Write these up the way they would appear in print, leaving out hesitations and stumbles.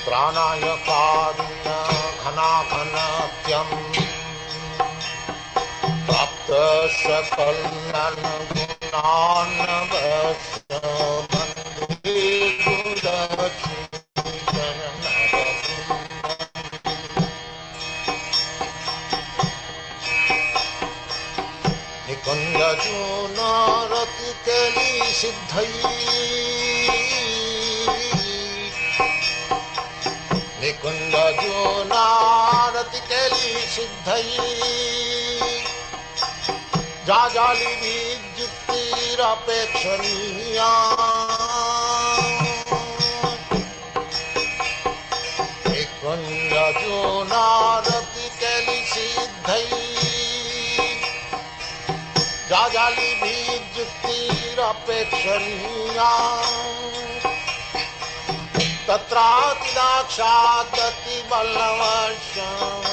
त्राणाय कारुण्य घनाघनत्यं प्राप्त सकलन गुणान्नवस्य वन्दे निकुञ्जजूनारतिकेली सिद्धयी निकुञ्जजूनारतिकेली सिद्धयी जाजाली विद्युक्तिरपेक्षणीया निकुञ्जजूनारतिकेली सिद्धयी जाजाली विद्युक्तिरपेक्षणीया तत्रातिदाक्षादतिबलवशम्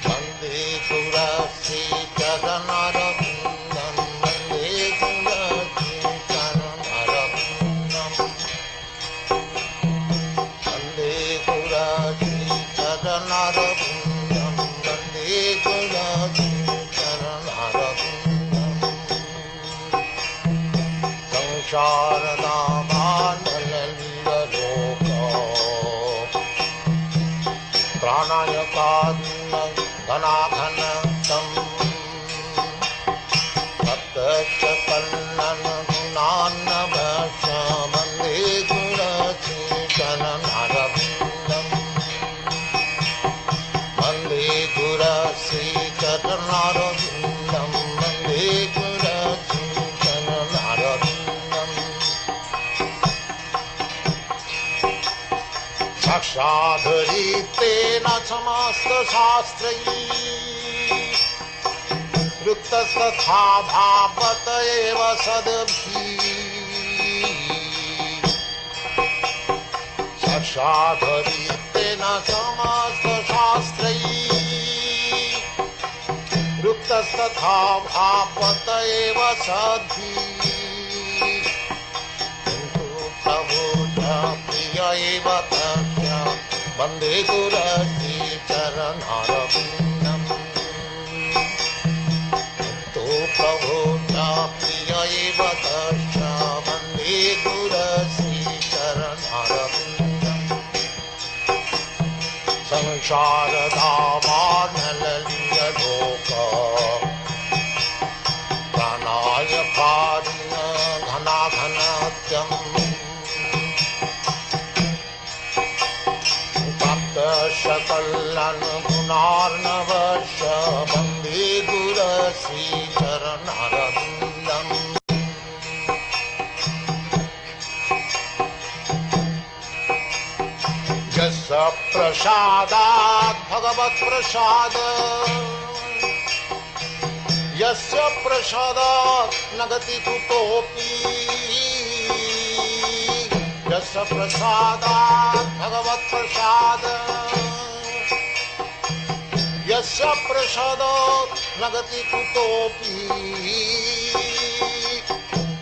वन्दे गुरश्रीचरणरविन्दं वन्दे गुरश्रीचरणरविन्दं वन्दे गुरश्रीचरणरविन्दं वन्दे गुरश्रीचरणरविन्दं संसारनामानललिलोका प्राणाय कारुण्य घनाघनतं तप्तकल्लन गुणान्नवश वन्दे गुरश्रीचरणरविन्दं वन्दे गुरश्रीचरणरविन्दं वन्दे गुरश्रीचरणरविन्दं साक्षादरीतेन समस्तशास्त्रैः वृत्तस्तथा भावत एव सद्भिः साक्षादरीतेन समस्तशास्त्रैः वृत्तस्तथा भावत एव सद्भिः किन्तु प्रभु प्रिय एव तस्य वन्दे गुरश्रीचरणरविन्दं किन्तु प्रभु प्रिय एव तस्य वन्दे गुरश्रीचरणरविन्दं संसारधामानललिलोका प्राणाय कारुण्य घनाघनत्यं सकलन गुणार्णवश वन्दे गुरश्रीचरणरविन्दं यस्य प्रसादात् भगवत्प्रसाद यस्य प्रसादात् न गति कुतोऽपि यस्य प्रसादात् भगवत्प्रसाद यस्य प्रसादात् न गति कुतोऽपि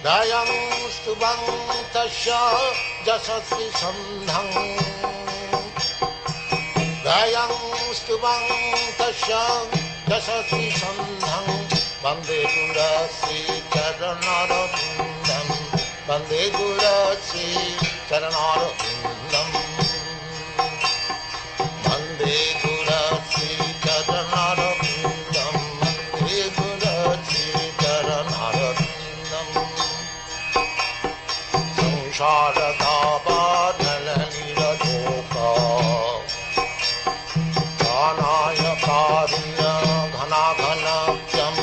दयं स्तुवं तस्य यशस्वी सन्धं दयं स्तुवं तस्य यशस्वी सन्धं वन्दे गुरश्रीचरणरविन्दं वन्दे गुरश्रीचरणरविन्दं वन्दे गुरश्रीचरणरविन्दं वन्दे गुरश्रीचरणरविन्दं संसारदावानललिलोका प्राणाय कारुण्य घनाघनत्यं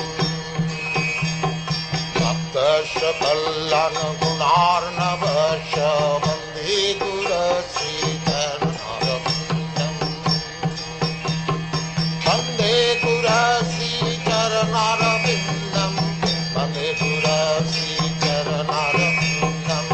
सकलन गुणार्णवश वन्दे गुरश्रीचरणरविन्दं वन्दे गुरश्रीचरणरविन्दं वन्दे गुरश्रीचरणरविन्दं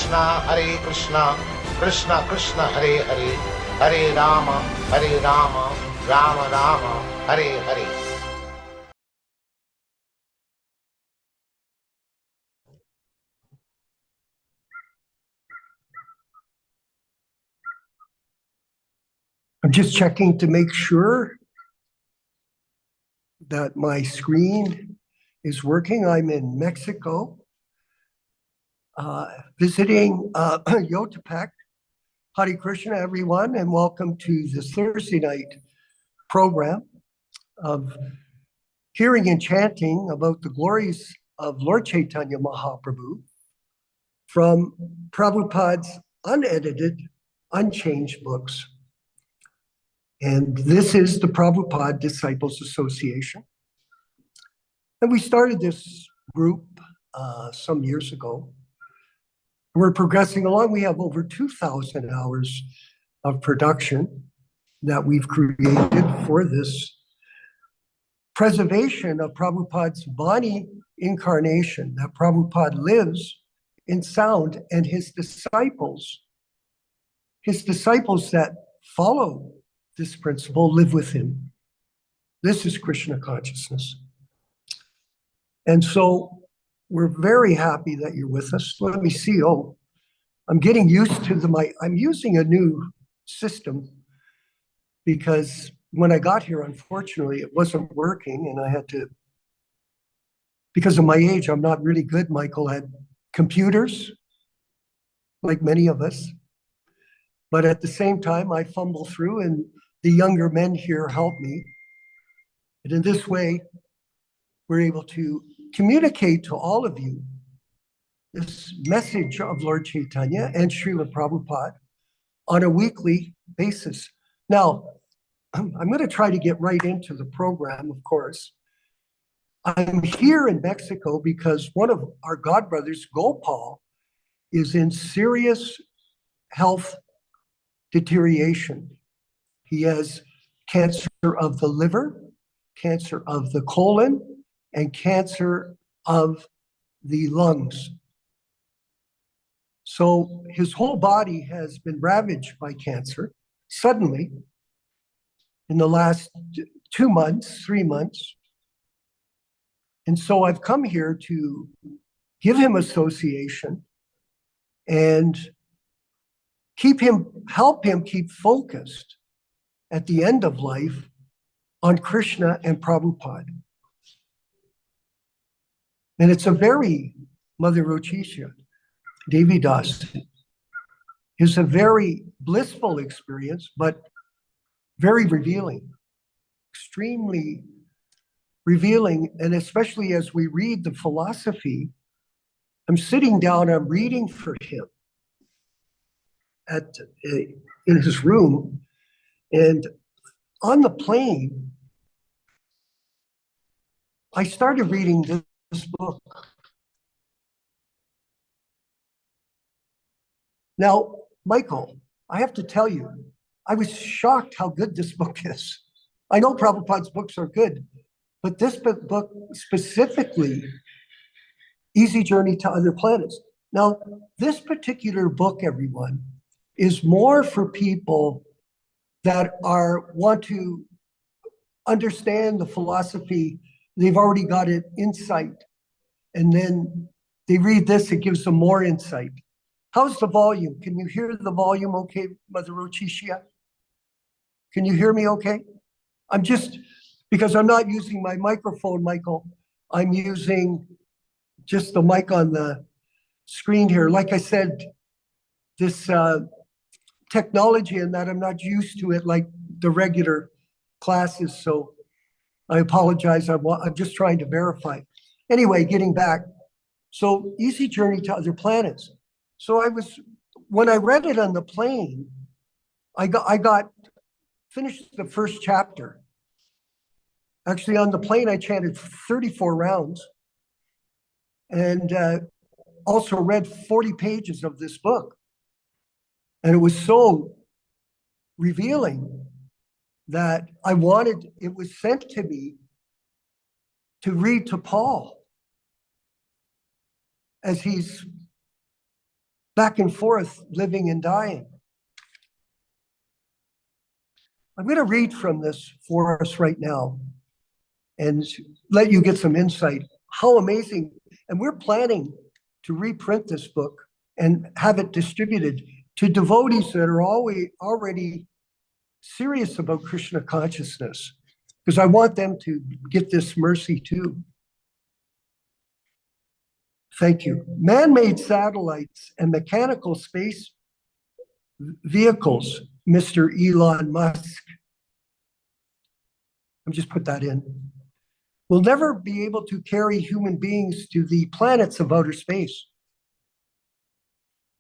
Krishna, Krishna Krishna, Hare Hare, Hare Rama, Rama Rama, Hare Hare. I'm just checking to make sure that my screen is working. I'm in Mexico, visiting Yotapec. Hare Krishna, everyone, and welcome to this Thursday night program of hearing and chanting about the glories of Lord Chaitanya Mahaprabhu from Prabhupada's unedited, unchanged books. And this is the Prabhupada Disciples Association. And we started this group some years ago. We're progressing along. We have over 2,000 hours of production that we've created for this preservation of Prabhupada's body incarnation, that Prabhupada lives in sound, and his disciples that follow this principle live with him. This is Krishna consciousness. And so we're very happy that you're with us. Let me see. Oh, I'm getting used to I'm using a new system because when I got here, unfortunately, it wasn't working, and I had to, because of my age, I'm not really good, Michael, at computers, like many of us. But at the same time, I fumble through, and the younger men here help me. And in this way, we're able to communicate to all of you this message of Lord Chaitanya and Srila Prabhupada on a weekly basis. Now, I'm going to try to get right into the program, of course. I'm here in Mexico because one of our godbrothers, Gopal, is in serious health deterioration. He has cancer of the liver, cancer of the colon, and cancer of the lungs. So his whole body has been ravaged by cancer suddenly in the last 2 months, 3 months. And so I've come here to give him association and help him keep focused at the end of life on Krishna and Prabhupada. And it's a very, Mother Rochicia, Devi Das, is a very blissful experience, but very revealing, extremely revealing. And especially as we read the philosophy, I'm sitting down, I'm reading for him in his room, and on the plane, I started reading this book. Now, Michael, I have to tell you, I was shocked how good this book is. I know Prabhupada's books are good, but this book specifically, Easy Journey to Other Planets. Now, this particular book, everyone, is more for people that want to understand the philosophy. They've already got an insight, and then they read this, it gives them more insight. How's the volume? Can you hear the volume okay, Mother Rochicia? Can you hear me okay? I'm just, because I'm not using my microphone, Michael, I'm using just the mic on the screen here. Like I said, this technology and that, I'm not used to it like the regular classes, so I apologize. I'm just trying to verify. Anyway, getting back. So, Easy Journey to Other Planets. So when I read it on the plane, I finished the first chapter. Actually, on the plane, I chanted 34 rounds and also read 40 pages of this book. And it was so revealing that it was sent to me to read to Paul as he's back and forth, living and dying. I'm going to read from this for us right now and let you get some insight. How amazing. And we're planning to reprint this book and have it distributed to devotees that are already serious about Krishna consciousness, because I want them to get this mercy too. Thank you. Man-made satellites and mechanical space vehicles, Mr. Elon Musk. I'll just put that in. Will never be able to carry human beings to the planets of outer space.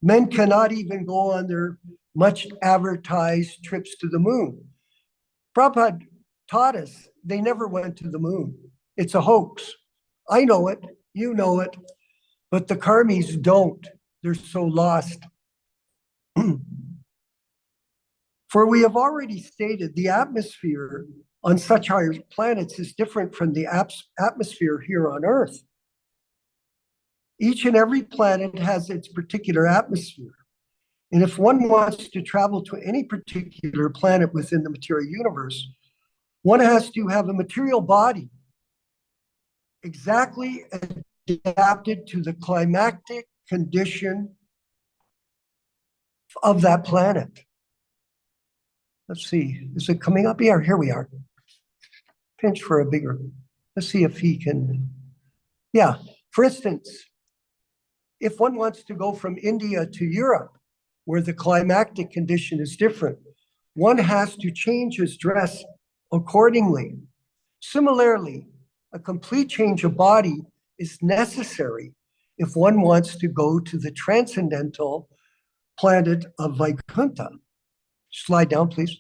Men cannot even go on their much advertised trips to the moon. Prabhupada taught us they never went to the moon. It's a hoax. I know it, you know it, but the karmis don't. They're so lost. For we have already stated the atmosphere on such higher planets is different from the atmosphere here on Earth. Each and every planet has its particular atmosphere. And if one wants to travel to any particular planet within the material universe, one has to have a material body exactly adapted to the climatic condition of that planet. Let's see, is it coming up? Yeah, here we are. Pinch for a bigger. Let's see if he can. Yeah, for instance, if one wants to go from India to Europe, where the climatic condition is different, one has to change his dress accordingly. Similarly, a complete change of body is necessary if one wants to go to the transcendental planet of Vaikuntha. Slide down, please.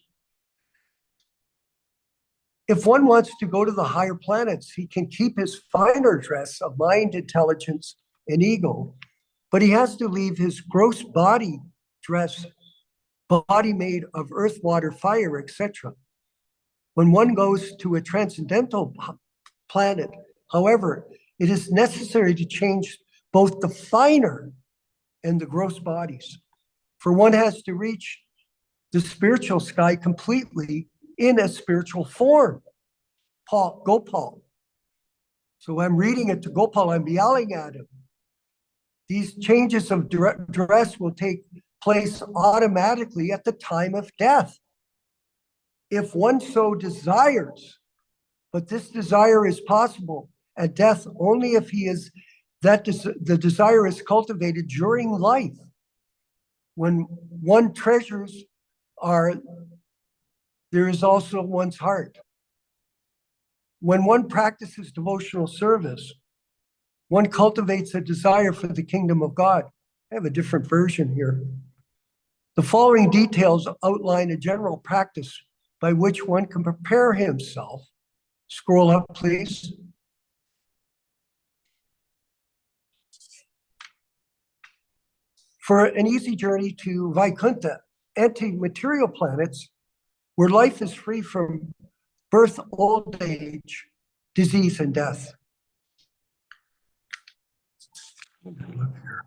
If one wants to go to the higher planets, he can keep his finer dress of mind, intelligence, and ego, but he has to leave his gross body dress, body made of earth, water, fire, etc. When one goes to a transcendental planet, however, it is necessary to change both the finer and the gross bodies, for one has to reach the spiritual sky completely in a spiritual form. Paul, Gopal. So I'm reading it to Gopal, I'm yelling at him. These changes of dress will take place automatically at the time of death, if one so desires. But this desire is possible at death only if the desire is cultivated during life, when one treasures there is also one's heart. When one practices devotional service, one cultivates a desire for the kingdom of God. I have a different version here. The following details outline a general practice by which one can prepare himself. Scroll up, please. For an easy journey to Vaikuntha, anti-material planets, where life is free from birth, old age, disease, and death. Look here.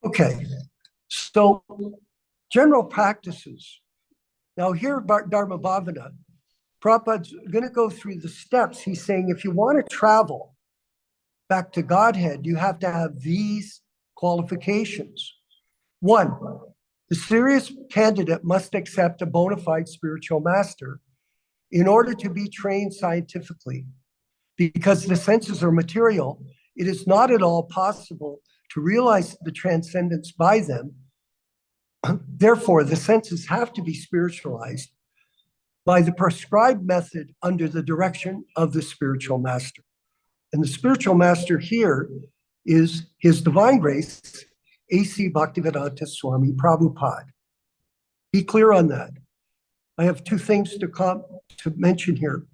Okay, so general practices. Now here, Dharma Bhavana, Prabhupada's going to go through the steps. He's saying if you want to travel back to Godhead, you have to have these qualifications. 1, the serious candidate must accept a bona fide spiritual master in order to be trained scientifically. Because the senses are material, it is not at all possible to realize the transcendence by them. Therefore, the senses have to be spiritualized by the prescribed method under the direction of the spiritual master. And the spiritual master here is His Divine Grace, A.C. Bhaktivedanta Swami Prabhupada. Be clear on that. I have 2 things to mention here.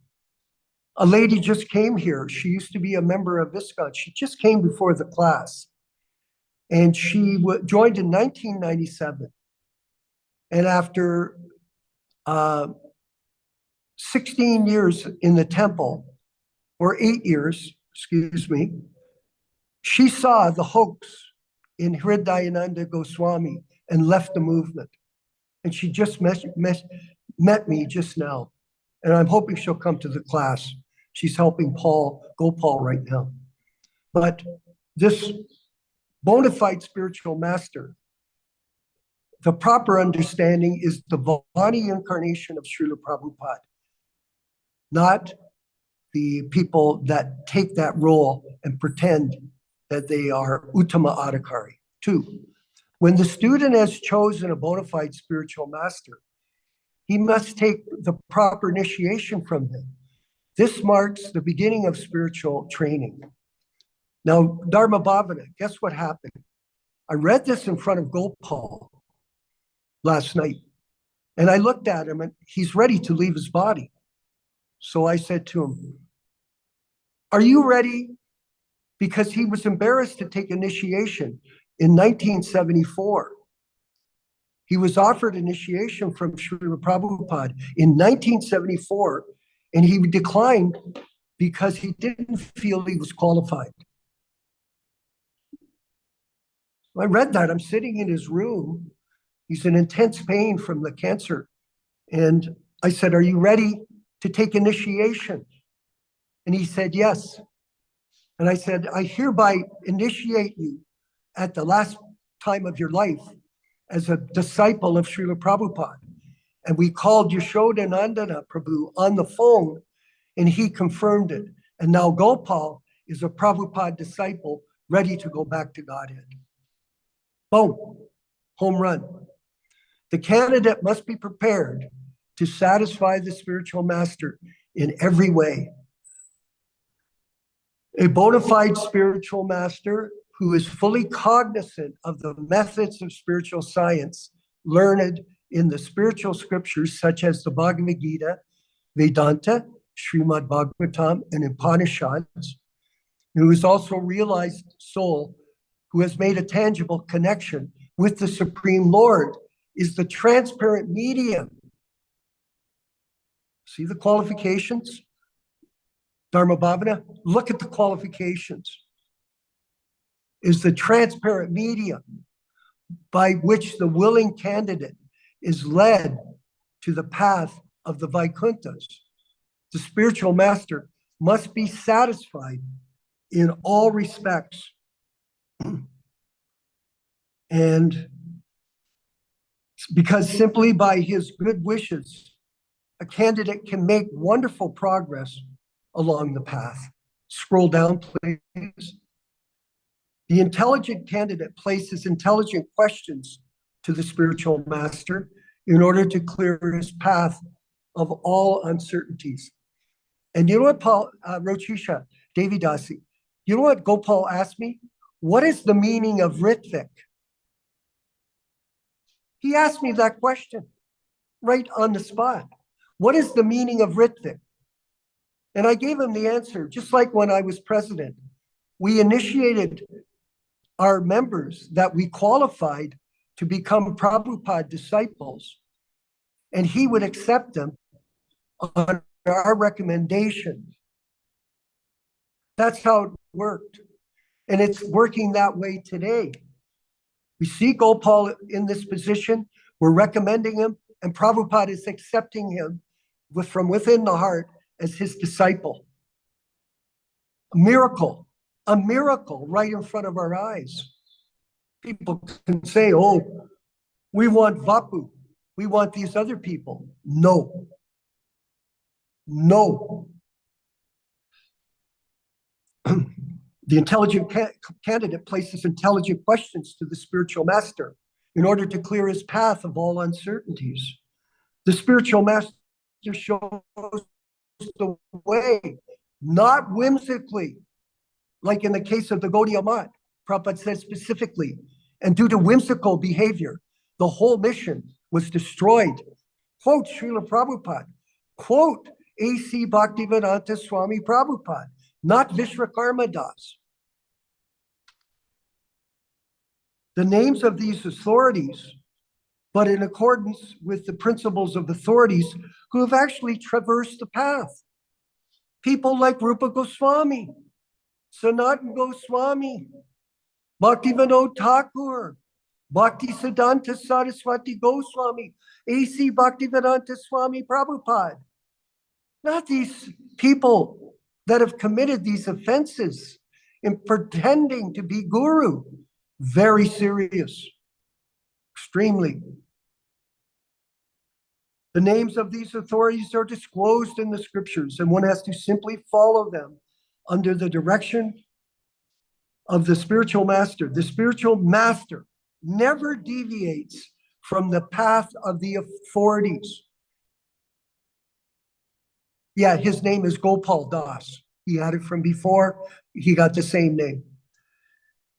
A lady just came here. She used to be a member of ISKCON. She just came before the class. And she joined in 1997. And after 16 years in the temple, or 8 years, excuse me, She saw the hoax in Nityānanda Goswami and left the movement. And she just met me just now. And I'm hoping she'll come to the class. She's helping Gopal right now. But this bona fide spiritual master, the proper understanding is the Vani incarnation of Srila Prabhupada, not the people that take that role and pretend that they are Uttama Adhikari. 2, when the student has chosen a bona fide spiritual master, he must take the proper initiation from him. This marks the beginning of spiritual training. Now, Dharma Bhavana, guess what happened? I read this in front of Gopal last night, and I looked at him, and he's ready to leave his body. So I said to him, are you ready? Because he was embarrassed to take initiation in 1974. He was offered initiation from Srila Prabhupada in 1974, and he declined because he didn't feel he was qualified. I read that. I'm sitting in his room. He's in intense pain from the cancer. And I said, are you ready to take initiation? And he said, yes. And I said, I hereby initiate you at the last time of your life as a disciple of Srila Prabhupada. And we called Nityānanda Prabhu on the phone, and he confirmed it. And now Gopal is a Prabhupada disciple ready to go back to Godhead. Boom, home run. The candidate must be prepared to satisfy the spiritual master in every way. A bona fide spiritual master who is fully cognizant of the methods of spiritual science learned in the spiritual scriptures such as the Bhagavad Gita, Vedanta, Srimad Bhagavatam, and Upanishads, who is also a realized soul who has made a tangible connection with the Supreme Lord, is the transparent medium. See the qualifications? Dharma Bhavana, look at the qualifications. Is the transparent medium by which the willing candidate is led to the path of the Vaikunthas. The spiritual master must be satisfied in all respects. And because simply by his good wishes, a candidate can make wonderful progress along the path. Scroll down, please. The intelligent candidate places intelligent questions to the spiritual master in order to clear his path of all uncertainties. And you know what, Rochisha, Devidasi, you know what Gopal asked me? What is the meaning of Ritvik? He asked me that question right on the spot. What is the meaning of Ritvik? And I gave him the answer, just like when I was president. We initiated our members that we qualified to become Prabhupada disciples, and he would accept them on our recommendation. That's how it worked. And it's working that way today. We see Gopal in this position, we're recommending him, and Prabhupada is accepting him from within the heart as his disciple. A miracle right in front of our eyes. People can say, oh, we want Vapu, we want these other people. No. The intelligent candidate places intelligent questions to the spiritual master in order to clear his path of all uncertainties. The spiritual master shows the way, not whimsically, like in the case of the Gaudiya Math. Prabhupada said specifically, and due to whimsical behavior, the whole mission was destroyed. Quote Srila Prabhupada, quote A.C. Bhaktivedanta Swami Prabhupada, not Vishwakarma Das. The names of these authorities, but in accordance with the principles of authorities who have actually traversed the path. People like Rupa Goswami, Sanatan Goswami, Bhaktivinoda Thakur, Bhaktisiddhanta Saraswati Goswami, A.C. Bhaktivedanta Swami Prabhupada. Not these people that have committed these offenses in pretending to be guru. Very serious, extremely. The names of these authorities are disclosed in the scriptures, and one has to simply follow them under the direction of the spiritual master. The spiritual master never deviates from the path of the authorities. Yeah, his name is Gopal Das. He had it from before. He got the same name.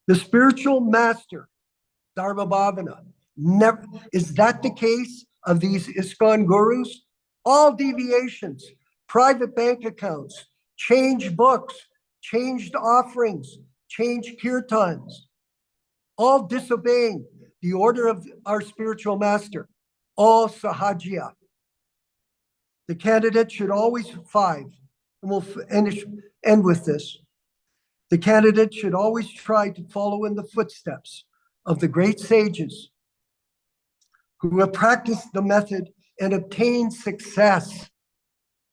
The spiritual master, Dharma Bhavana, never, is that the case of these ISKCON gurus? All deviations, private bank accounts, changed books, changed offerings, changed kirtans, all disobeying the order of our spiritual master, all sahajya. The candidate should always, and we'll end with this. The candidate should always try to follow in the footsteps of the great sages who have practiced the method and obtained success.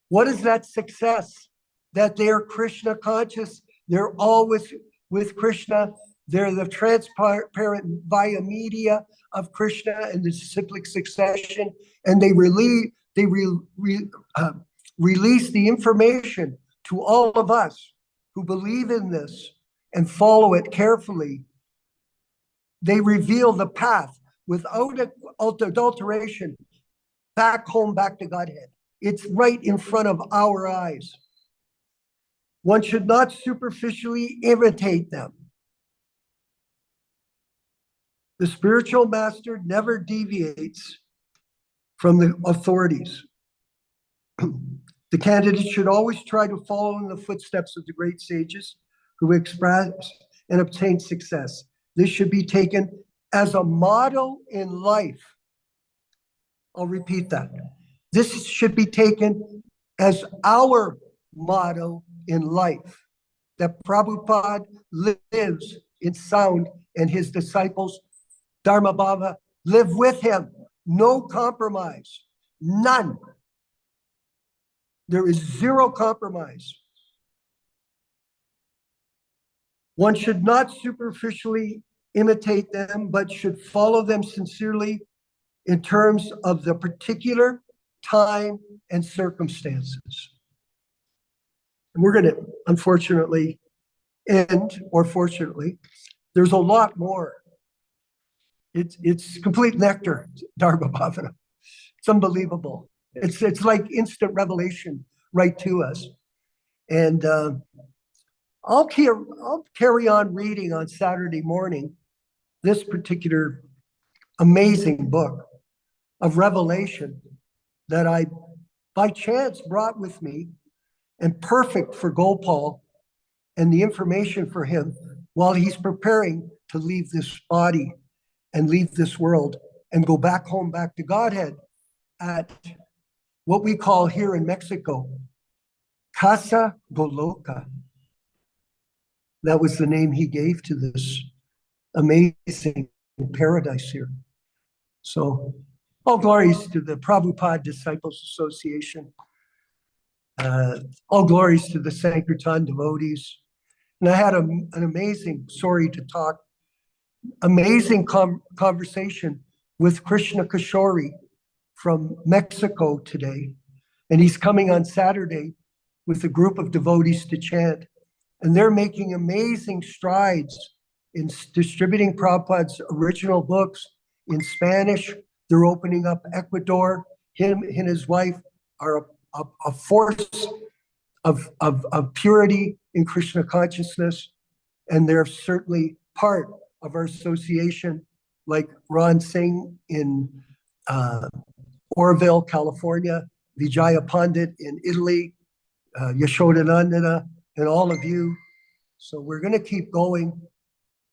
What is that success? That they are Krishna conscious, they're always with Krishna, they're the transparent via media of Krishna and the cyclic succession, and they release the information to all of us who believe in this and follow it carefully. They reveal the path without adulteration, back home, back to Godhead. It's right in front of our eyes. One should not superficially imitate them. The spiritual master never deviates from the authorities. The candidate should always try to follow in the footsteps of the great sages who express and obtain success. This should be taken as a model in life. I'll repeat that. This should be taken as our motto in life, that Prabhupada lives in sound and his disciples, Dharma Bhava, live with him. No compromise, none. There is zero compromise. One should not superficially imitate them, but should follow them sincerely in terms of the particular time and circumstances. And we're going to, unfortunately, end, or fortunately, there's a lot more. It's complete nectar, Dharma Bhavana. It's unbelievable. It's like instant revelation right to us. And I'll carry on reading on Saturday morning this particular amazing book of revelation that I, by chance, brought with me, and perfect for Gopal and the information for him while he's preparing to leave this body and leave this world and go back home, back to Godhead at what we call here in Mexico, Casa Goloka. That was the name he gave to this amazing paradise here. So all glories to the Prabhupada Disciples Association. All glories to the Sankirtan devotees. And I had an amazing, amazing conversation with Krishna Kishori from Mexico today. And he's coming on Saturday with a group of devotees to chant. And they're making amazing strides in distributing Prabhupada's original books in Spanish. They're opening up Ecuador. Him and his wife are a force of purity in Krishna consciousness. And they're certainly part of our association, like Ron Singh in Oroville, California, Vijaya Pandit in Italy, Yashodanandana, and all of you. So we're going to keep going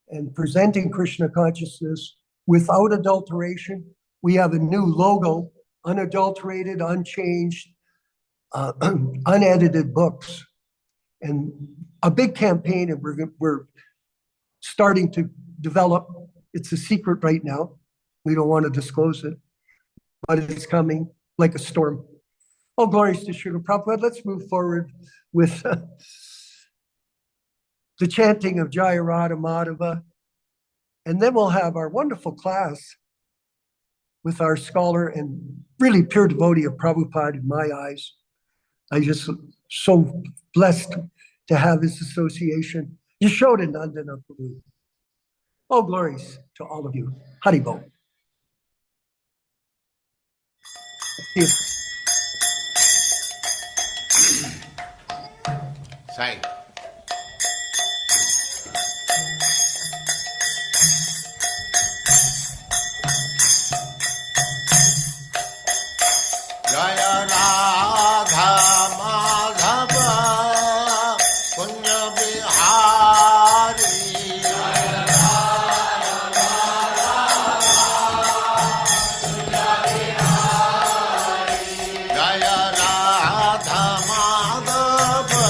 and presenting Krishna consciousness without adulteration. We have a new logo, unadulterated, unchanged, unedited books. And a big campaign, and we're starting to develop. It's a secret right now. We don't want to disclose it, but it's coming like a storm. Oh, glories to Srila Prabhupada. Let's move forward with the chanting of Jaya Radha Madhava. And then we'll have our wonderful class with our scholar and really pure devotee of Prabhupada in my eyes. I just so blessed to have this association. Nityānanda Prabhu. Oh, glories to all of you. Haribol. Sai. Jaya Radha Madhava Punya Bihari. Jaya Radha Madhava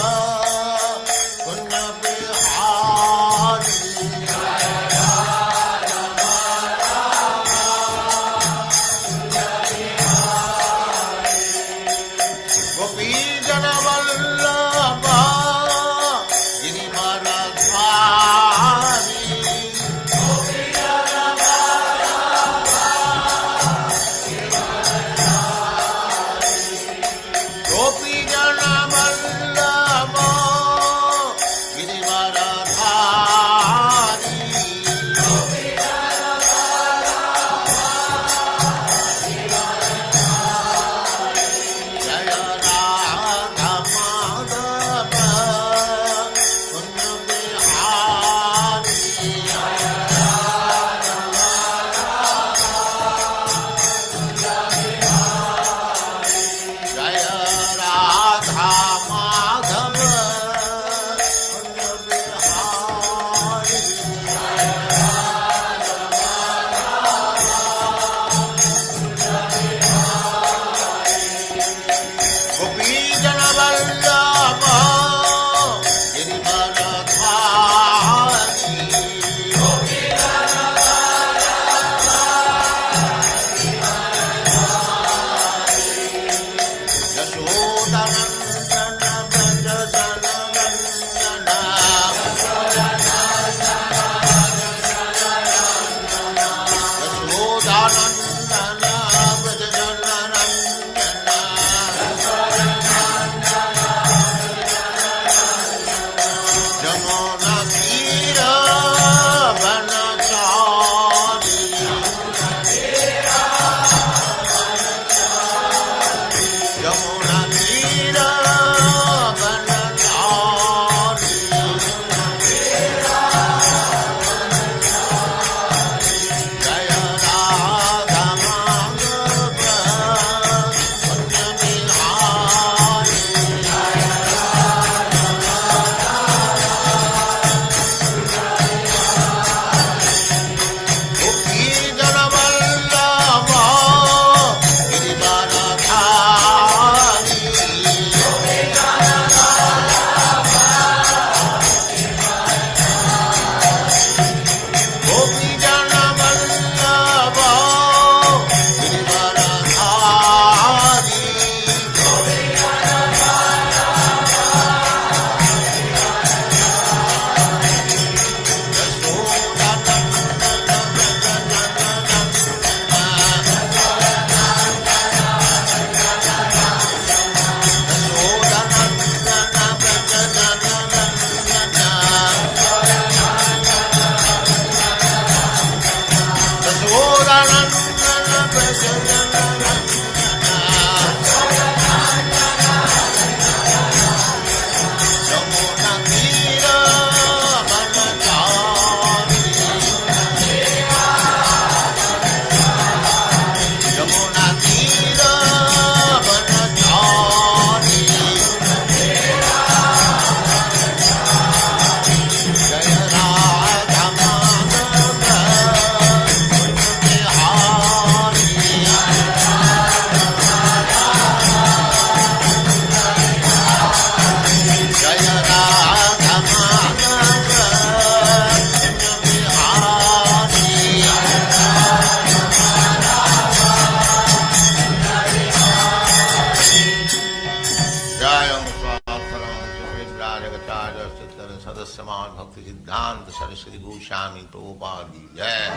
Bhakti Siddhanta Saraswati Goswami Prabhupada ki jai,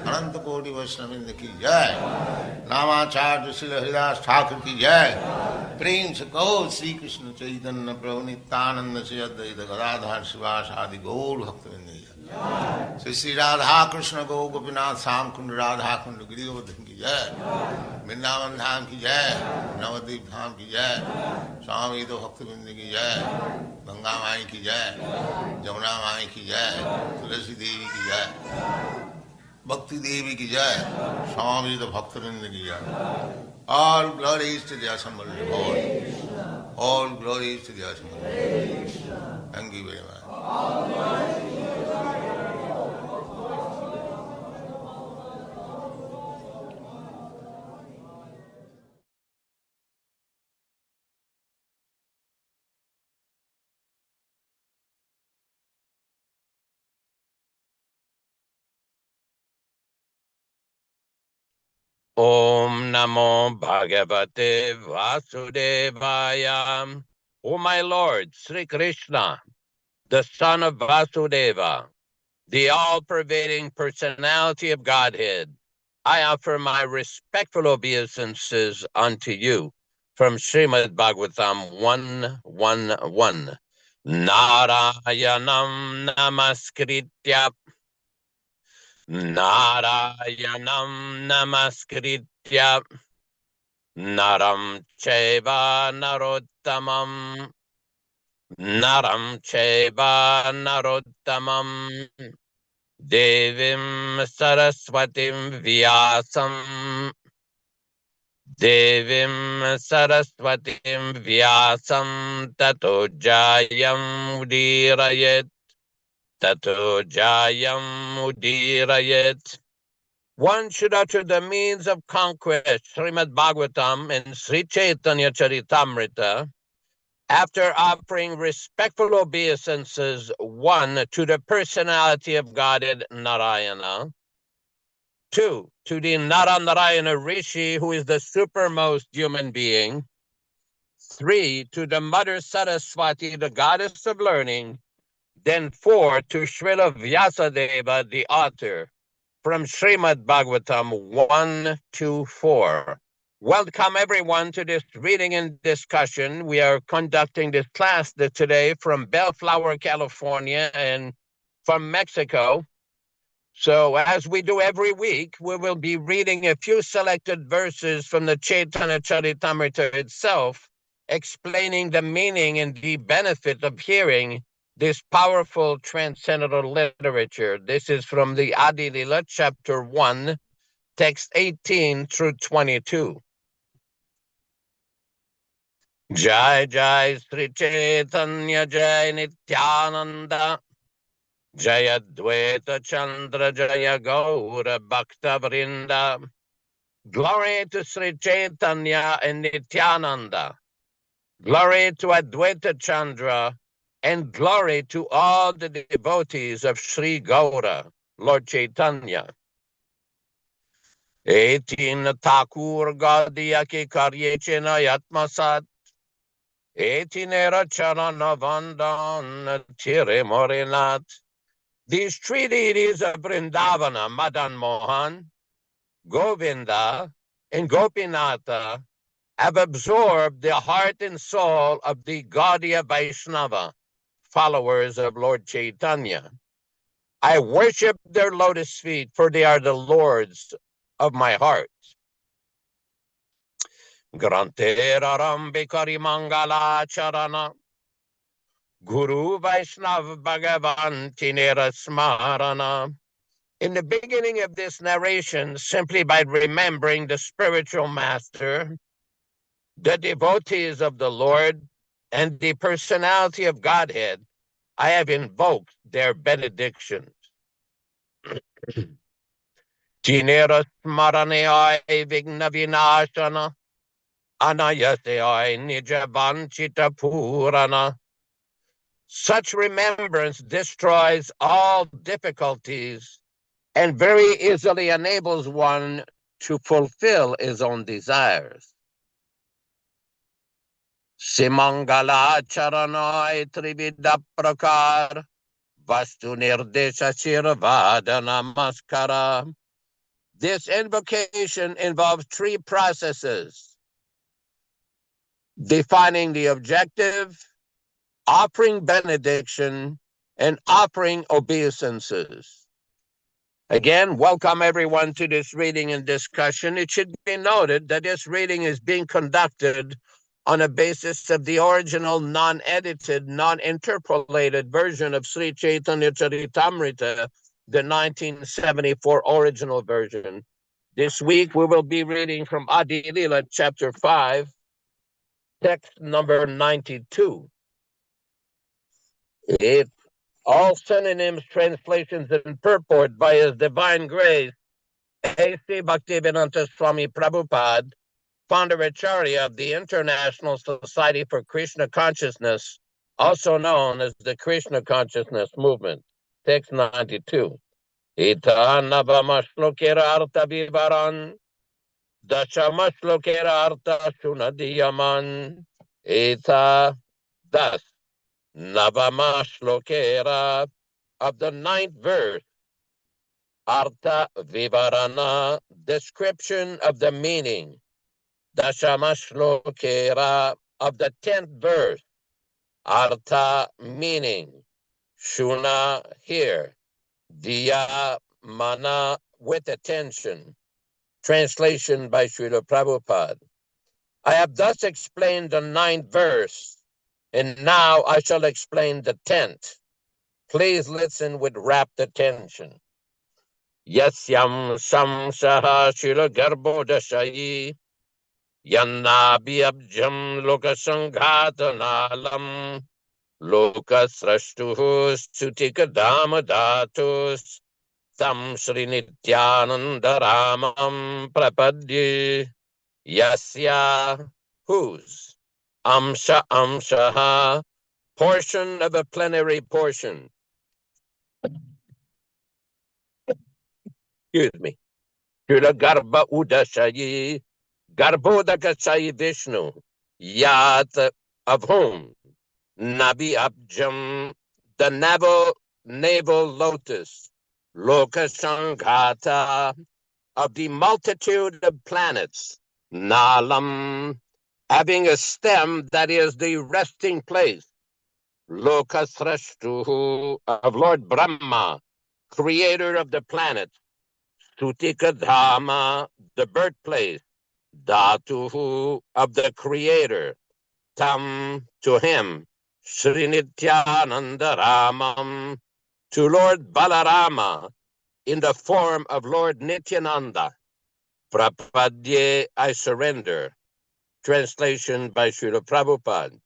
Ananta Koti Vaishnavrinda ki jai, Namacharya Srila Haridas Thakur ki jai, Prem se kaho Sri Krishna Chaitanya Prabhu Nityānanda Sri Advaita Gadadhar Sivasadi Gaur Bhaktivinoda ki jai, Sri Radha Krishna Gaur Gopinath Sam Kund Radha Kund Giri Govardhan ki jai, Vrindavan Dham ki jai, Navadvip Dham ki jai, Swami Ito Bhaktivinoda ki jai, Ganga Mai ki jai, Jamuna Mai ki jai, Tulasi Devi ki jai, Bhakti Devi ki jai, Swami Ito Bhaktivinoda ki jai. All glories to the assembled Lord. All glories to the assembled Lord. Thank you very much. Om Namo Bhagavate Vasudevaya. O my Lord, Sri Krishna, the son of Vasudeva, the all-pervading personality of Godhead, I offer my respectful obeisances unto you from Srimad Bhagavatam 1:1:1. Narayanam namaskritya Narayanam namaskritya Naram chaiva narottamam Devim Saraswatim Vyasam Tato Jayam Udirayet. One should utter the means of conquest, Srimad Bhagavatam and Sri Chaitanya Charitamrita, after offering respectful obeisances, 1, to the personality of Godhead Narayana, 2, to the Narayana Rishi, who is the supermost human being, 3, to the Mother Saraswati, the goddess of learning, then 4, to Srila Vyasadeva, the author, from Srimad Bhagavatam 1-4. Welcome everyone to this reading and discussion. We are conducting this class today from Bellflower, California, and from Mexico. So as we do every week, we will be reading a few selected verses from the Chaitanya Charitamrita itself, explaining the meaning and the benefit of hearing this powerful transcendental literature. This is from the Adi Lila, chapter 1, text 18-22. Jai Jai Sri Chaitanya Jai Nityānanda Jaya Dvaita Chandra Jaya Gaura Bhakta Vrinda. Glory to Sri Chaitanya and Nityānanda. Glory to Advaita Chandra, and glory to all the devotees of Sri Gaura, Lord Chaitanya. 18 Thakur Gaudiya ki karye chena yatmasat. 18 Charana Vandan Tire Morinat. These three deities of Vrindavana, Madan Mohan, Govinda, and Gopinatha, have absorbed the heart and soul of the Gaudiya Vaishnava, followers of Lord Chaitanya. I worship their lotus feet, for they are the lords of my heart. Grantera Rambikari Mangala Charana Guru Vaishnav Bhagavan Tinera Smarana. In the beginning of this narration, simply by remembering the spiritual master, the devotees of the Lord, and the personality of Godhead, I have invoked their benedictions. Tinera Smarane Vigna Vinashana Anayase Nijavanchita Purana. Such remembrance destroys all difficulties and very easily enables one to fulfill his own desires. Simangala Charanai Trivida Prakar Vastu Nirdesha Shiravada Namaskara. This invocation involves three processes: defining the objective, offering benediction, and offering obeisances. Again, welcome everyone to this reading and discussion. It should be noted that this reading is being conducted on a basis of the original, non-edited, non-interpolated version of Sri Chaitanya Charitamrita, the 1974 original version. This week we will be reading from Adi Lila, chapter 5, text number 92. If all synonyms, translations, and purport by His Divine Grace, A.C. Bhaktivedanta Swami Prabhupada, founder Acharya of the International Society for Krishna Consciousness, also known as the Krishna Consciousness Movement. Text 92. Ita navamashlokera artha vivaran, dashamashlokera artha shunadiyaman. Ita thus navamashlokera of the 9th verse, artha vivarana, description of the meaning. Dashamashlokera of the 10th verse, artha meaning, shuna here, diya mana with attention. Translation by Srila Prabhupada. I have thus explained the 9th verse, and now I shall explain the 10th. Please listen with rapt attention. Yasyam samsaha Srila Garbhodashayi Yannabhyabjam lokasanghatanalam lokasrashtuhu sutikadamadatus tam Sri Nityānanda Ramam prapadye. Yasya, whose? Amshaha, portion of a plenary portion. Excuse me. Srila Garbha Udashayi, Garbhodakasayi Vishnu, Yat, of whom? Nabi Abjam, the navel lotus, Lokasanghata, of the multitude of planets, Nalam, having a stem that is the resting place, Lokasrashtuhu, of Lord Brahma, creator of the planets, Sutikadhama, the birthplace, Dhatuhu, of the creator, Tam, to him, Sri Nityānanda Ramam, to Lord Balarama, in the form of Lord Nityānanda. Prapadye, I surrender. Translation by Srila Prabhupada.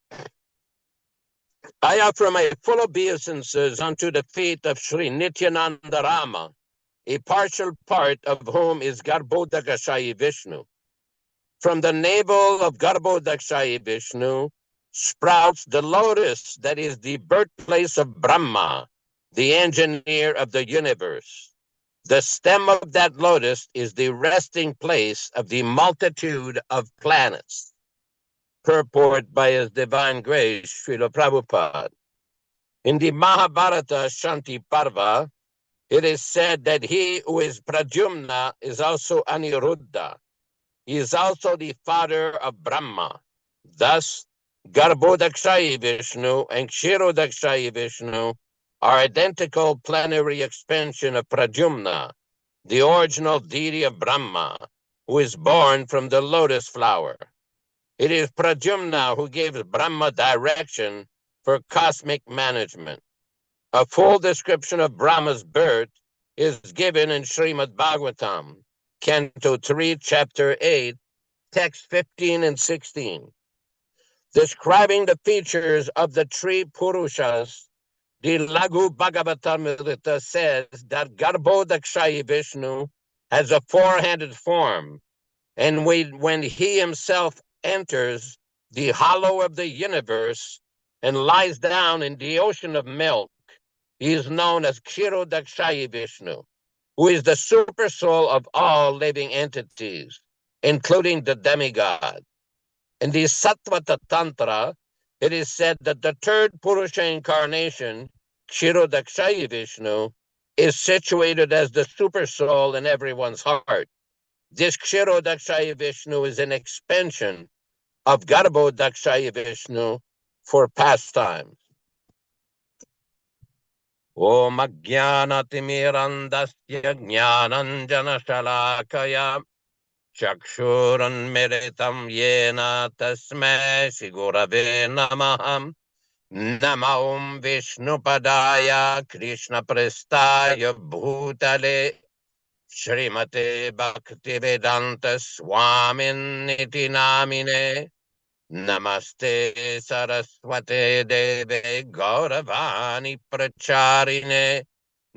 I offer my full obeisances unto the feet of Sri Nityānanda Rama, a partial part of whom is Garbhodakasayi Vishnu. From the navel of Garbhodakasayi Vishnu sprouts the lotus that is the birthplace of Brahma, the engineer of the universe. The stem of that lotus is the resting place of the multitude of planets. Purport by His Divine Grace, Srila Prabhupada. In the Mahabharata Shanti Parva, it is said that he who is Pradyumna is also Aniruddha. He is also the father of Brahma. Thus, Garbhodakasayi Vishnu and Kshirodakasayi Vishnu are identical plenary expansion of Pradyumna, the original deity of Brahma, who is born from the lotus flower. It is Pradyumna who gives Brahma direction for cosmic management. A full description of Brahma's birth is given in Srimad Bhagavatam, Canto 3, Chapter 8, text 15 and 16. Describing the features of the three Purushas, the Laghu Bhagavatamrita says that Garbhodakasayi Vishnu has a four-handed form, and when he himself enters the hollow of the universe and lies down in the ocean of milk, he is known as Kshirodakasayi Vishnu, who is the super soul of all living entities, including the demigod. In the Sattvata Tantra, it is said that the third Purusha incarnation Kshirodakshaya Vishnu is situated as the super soul in everyone's heart. This Kshirodakshaya Vishnu is an expansion of Garbhodakshaya Vishnu for pastimes. Om Ajnanatimirandasya Jnananjana Shalakaya Chakshuranmiritam Yena Tasmai Shigurave Namaham Nama Om Vishnupadaya Krishna Prestaya Bhutale Srimate Bhaktivedanta Swamin Niti Namine Namaste Saraswate Deve Gauravani Pracharine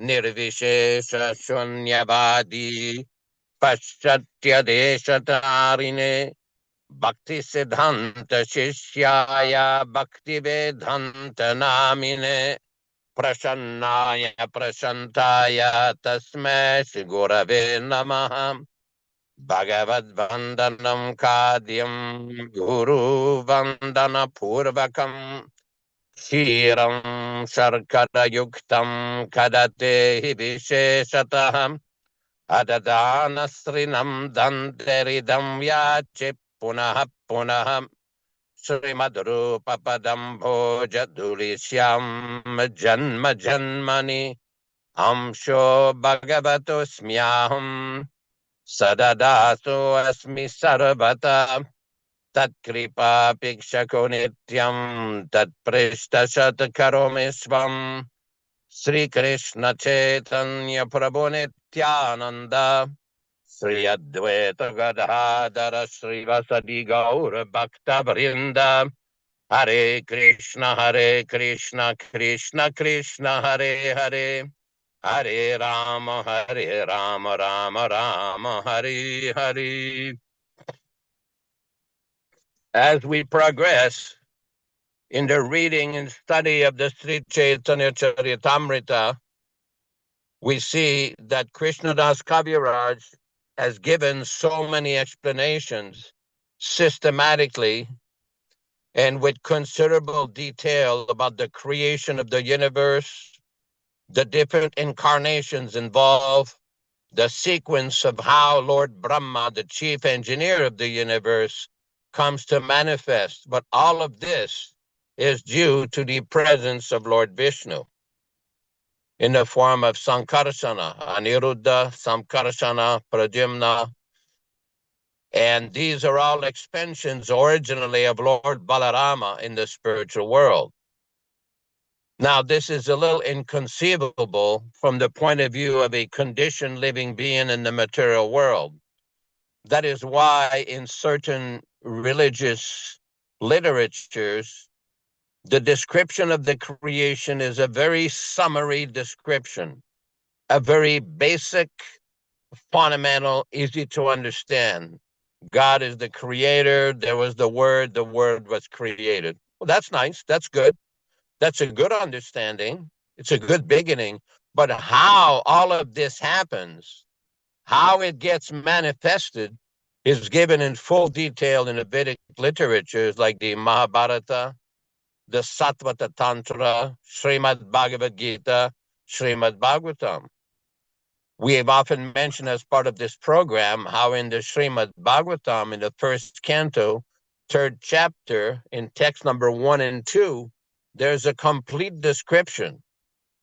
Nirvishesha Shunyavadi Paschatya Deshatarine Bhakti Siddhanta Shishyaya Bhakti Vedanta Namine Prasannaya Prashantaya Tasmai Shri Gurave Namaha Bhagavad Vandanam Kadyam Guru Vandana Purvakam Kshiram Sharkara Yuktam Kadate Visheshataham Adadana Srinam Danteridam Yachi Punaha Punaham Srimadrupa Padam Bhoja Dulishyam Janma Janmani Amsho Bhagavato Smyaham Sadadaso Asmi Sarvata Tat Kripa Pikshako Nityam Tat Prishta Shatakaromi Svam Sri Krishna Chaitanya Prabhu Nityānanda Sri Advaita Gadadhara Sri Vasadi Gaura Bhakta Vrinda Hare Krishna Krishna Krishna Hare Hare Hare Rama Rama Rama Hare Hare. As we progress in the reading and study of the Sri Chaitanya Charitamrita, we see that Krishnadas Kaviraj has given so many explanations systematically and with considerable detail about the creation of the universe, the different incarnations involved, the sequence of how Lord Brahma, the chief engineer of the universe, comes to manifest. But all of this is due to the presence of Lord Vishnu in the form of Sankarsana, Aniruddha, Sankarsana, Pradyumna. And these are all expansions originally of Lord Balarama in the spiritual world. Now, this is a little inconceivable from the point of view of a conditioned living being in the material world. That is why in certain religious literatures, the description of the creation is a very summary description, a very basic, fundamental, easy to understand. God is the creator. There was the word was created. Well, that's nice. That's good. That's a good understanding. It's a good beginning. But how all of this happens, how it gets manifested, is given in full detail in the Vedic literatures like the Mahabharata, the Satvata Tantra, Srimad Bhagavad Gita, Srimad Bhagavatam. We have often mentioned as part of this program how in the Srimad Bhagavatam, in the first canto, third chapter, in text number 1 and 2, there's a complete description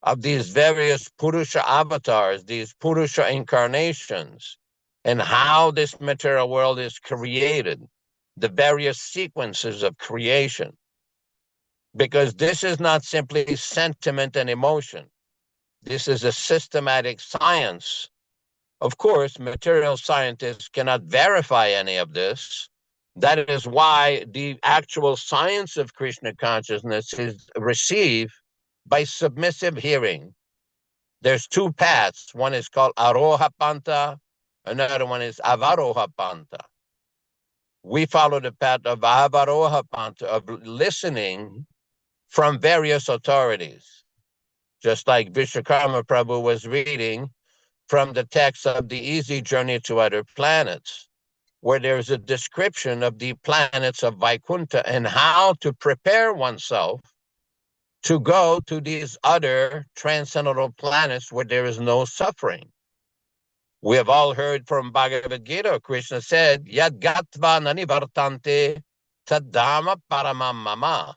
of these various Purusha avatars, these Purusha incarnations, and how this material world is created, the various sequences of creation. Because this is not simply sentiment and emotion. This is a systematic science. Of course, material scientists cannot verify any of this. That is why the actual science of Krishna consciousness is received by submissive hearing. There's two paths. One is called Aroha Panta, another one is Avaroha Panta. We follow the path of Avaroha Panta, of listening from various authorities. Just like Vishwakarma Prabhu was reading from the text of the Easy Journey to Other Planets, where there's a description of the planets of Vaikuntha and how to prepare oneself to go to these other transcendental planets where there is no suffering. We have all heard from Bhagavad Gita, Krishna said, Yad gatva nanivartante tadama paramam mama.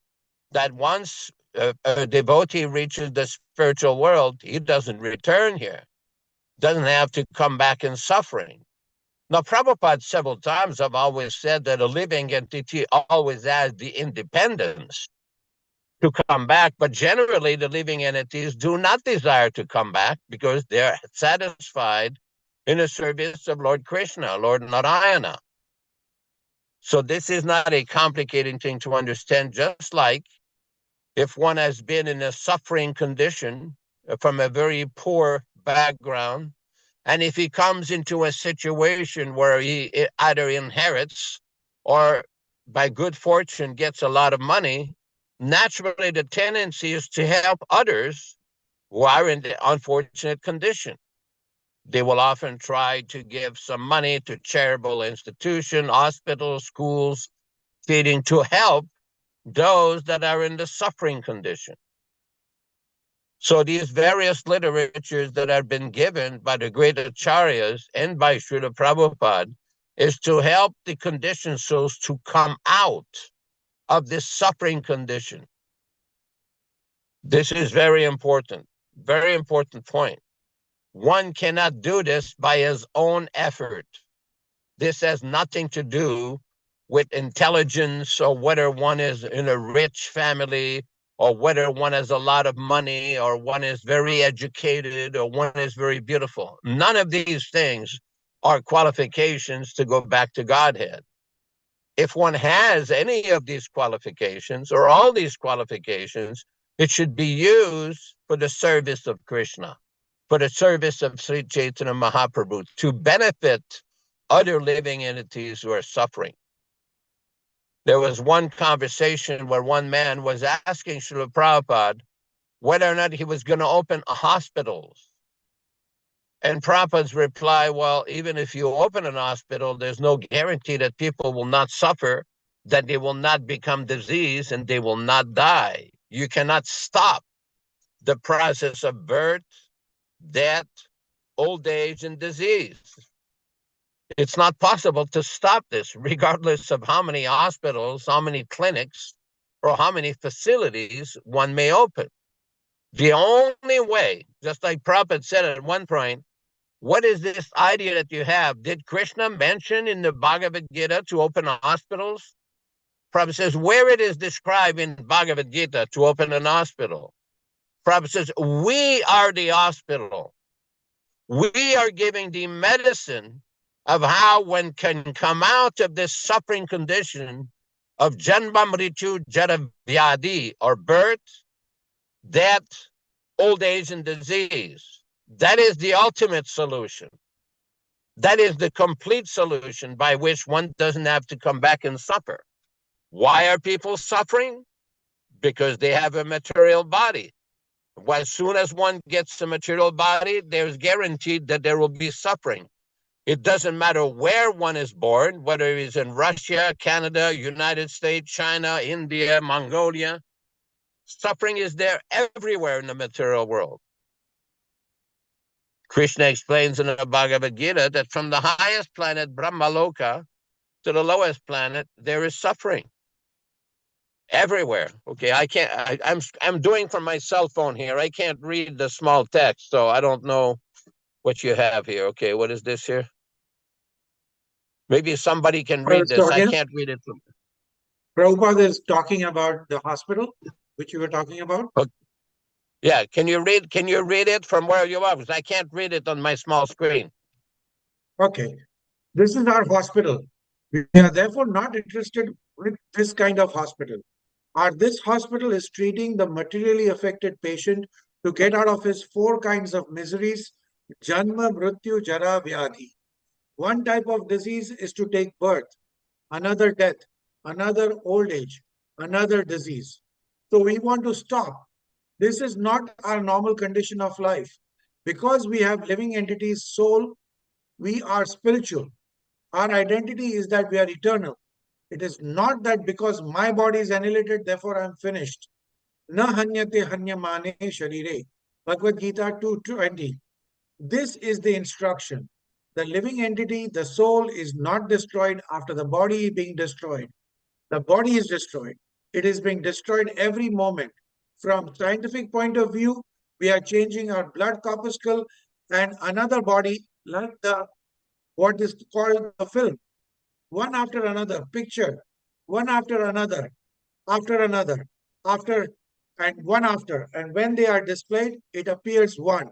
That once a devotee reaches the spiritual world, he doesn't return here, doesn't have to come back in suffering. Now, Prabhupada several times have always said that a living entity always has the independence to come back, but generally the living entities do not desire to come back because they're satisfied in the service of Lord Krishna, Lord Narayana. So this is not a complicated thing to understand, just like if one has been in a suffering condition from a very poor background, and if he comes into a situation where he either inherits or by good fortune gets a lot of money, naturally the tendency is to help others who are in the unfortunate condition. They will often try to give some money to charitable institutions, hospitals, schools, feeding to help those that are in the suffering condition. So these various literatures that have been given by the great acharyas and by Srila Prabhupada is to help the conditioned souls to come out of this suffering condition. This is very important point. One cannot do this by his own effort. This has nothing to do with intelligence or whether one is in a rich family or whether one has a lot of money or one is very educated or one is very beautiful. None of these things are qualifications to go back to Godhead. If one has any of these qualifications or all these qualifications, it should be used for the service of Krishna, for the service of Sri Chaitanya Mahaprabhu, to benefit other living entities who are suffering. There was one conversation where one man was asking Srila Prabhupada whether or not he was going to open hospitals. And Prabhupada's reply, well, even if you open an hospital, there's no guarantee that people will not suffer, that they will not become diseased, and they will not die. You cannot stop the process of birth, death, old age, and disease. It's not possible to stop this, regardless of how many hospitals, how many clinics, or how many facilities one may open. The only way, just like Prabhupada said at one point, what is this idea that you have? Did Krishna mention in the Bhagavad Gita to open hospitals? Prabhupada says, where it is described in Bhagavad Gita to open an hospital? Prabhupada says, we are the hospital. We are giving the medicine of how one can come out of this suffering condition of Janma Mrityu Jara Vyadi, or birth, death, old age, and disease. That is the ultimate solution. That is the complete solution by which one doesn't have to come back and suffer. Why are people suffering? Because they have a material body. As soon as one gets a material body, there's guaranteed that there will be suffering. It doesn't matter where one is born, whether he's in Russia, Canada, United States, China, India, Mongolia. Suffering is there everywhere in the material world. Krishna explains in the Bhagavad Gita that from the highest planet, Brahmaloka, to the lowest planet, there is suffering everywhere. Okay, I'm doing from my cell phone here. I can't read the small text, so I don't know what you have here. Okay, what is this here? Maybe somebody can read this. I can't read it. Prabhupada is talking about the hospital, which you were talking about. Okay. Yeah, can you read it from where you are? Because I can't read it on my small screen. Okay. This is our hospital. We are therefore not interested with this kind of hospital. This hospital is treating the materially affected patient to get out of his 4 kinds of miseries: Janma, Mrityu, Jara, Vyadhi. One type of disease is to take birth, another death, another old age, another disease. So we want to stop. This is not our normal condition of life. Because we have living entities, soul, we are spiritual. Our identity is that we are eternal. It is not that because my body is annihilated, therefore I'm finished. Na hanyate hanyamane sharire. Bhagavad Gita 2:20. This is the instruction. The living entity, the soul, is not destroyed after the body being destroyed. The body is destroyed. It is being destroyed every moment. From scientific point of view, we are changing our blood corpuscle and another body, like the what is called the film, one after another, picture, one after another, after and one after. And when they are displayed, it appears one,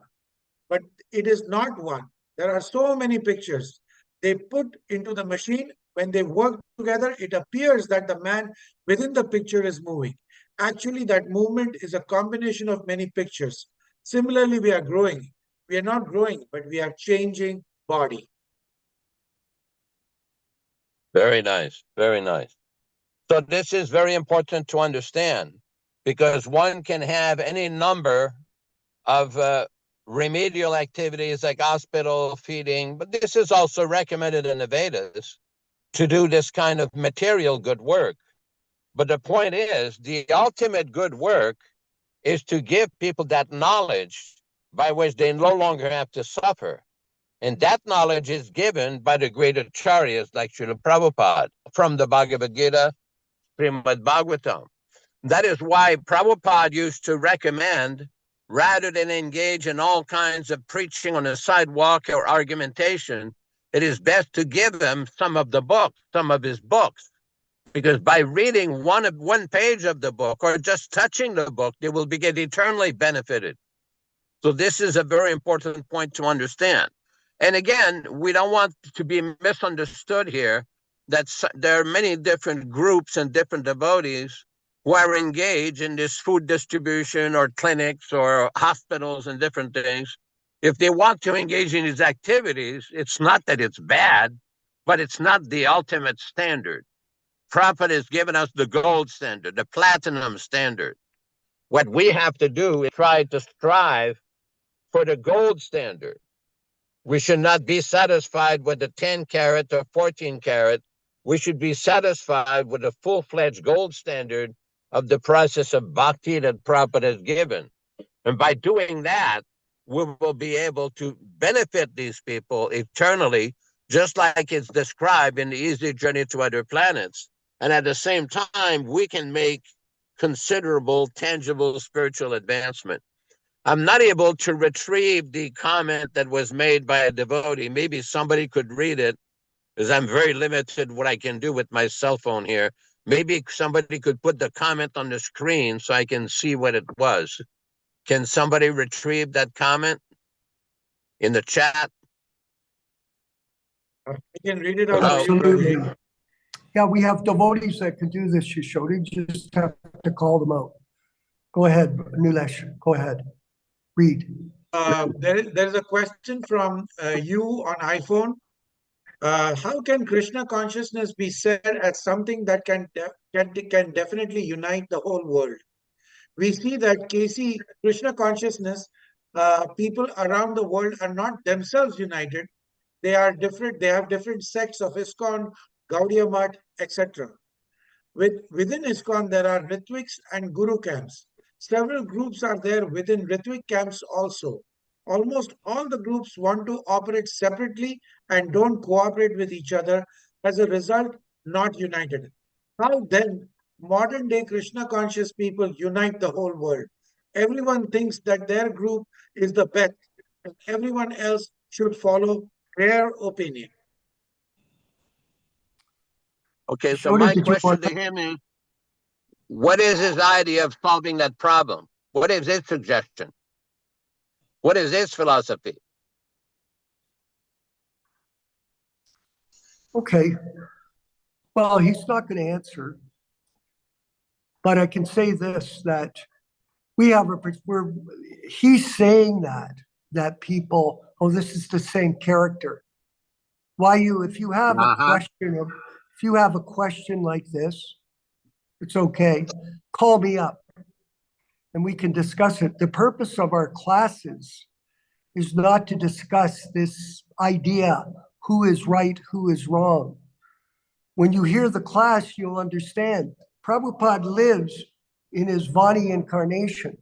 but it is not one. There are so many pictures. They put into the machine. When they work together, it appears that the man within the picture is moving. Actually, that movement is a combination of many pictures. Similarly, we are growing. We are not growing, but we are changing body. Very nice. Very nice. So this is very important to understand because one can have any number of remedial activities like hospital feeding, but this is also recommended in the Vedas to do this kind of material good work. But the point is, the ultimate good work is to give people that knowledge by which they no longer have to suffer. And that knowledge is given by the great acharyas like Srila Prabhupada from the Bhagavad Gita, Srimad Bhagavatam. That is why Prabhupada used to recommend, rather than engage in all kinds of preaching on the sidewalk or argumentation, it is best to give them some of the books, some of his books. Because by reading one page of the book or just touching the book, they will get eternally benefited. So this is a very important point to understand. And again, we don't want to be misunderstood here that there are many different groups and different devotees who are engaged in this food distribution or clinics or hospitals and different things. If they want to engage in these activities, it's not that it's bad, but it's not the ultimate standard. Prabhupada has given us the gold standard, the platinum standard. What we have to do is try to strive for the gold standard. We should not be satisfied with the 10 carat or 14 carat. We should be satisfied with the full-fledged gold standard of the process of bhakti that Prabhupada has given. And by doing that, we will be able to benefit these people eternally, just like it's described in the Easy Journey to Other Planets. And at the same time, we can make considerable, tangible spiritual advancement. I'm not able to retrieve the comment that was made by a devotee. Maybe somebody could read it, because I'm very limited what I can do with my cell phone here. Maybe somebody could put the comment on the screen so I can see what it was. Can somebody retrieve that comment in the chat? I can read it out. Absolutely. Yeah, we have devotees that can do this, Shishodi. Just have to call them out. Go ahead, Nilesh. Go ahead. Read. There is a question from you on iPhone. How can Krishna consciousness be said as something that can definitely unite the whole world? We see that Krishna consciousness, people around the world are not themselves united. They are different. They have different sects of ISKCON, Gaudiya Math, etc. Within ISKCON, there are Ritviks and Guru camps. Several groups are there within Ritwik camps also. Almost all the groups want to operate separately and don't cooperate with each other. As a result, not united. How then modern day Krishna conscious people unite the whole world? Everyone thinks that their group is the best and everyone else should follow their opinion. Okay, so my question to him is, what is his idea of solving that problem? What is his suggestion? What is his philosophy? Okay. Well, he's not going to answer. But I can say this, that he's saying that people, oh, this is the same character. If you have a question like this, it's okay. Call me up and we can discuss it. The purpose of our classes is not to discuss this idea, who is right, who is wrong. When you hear the class, you'll understand. Prabhupada lives in his Vani incarnation.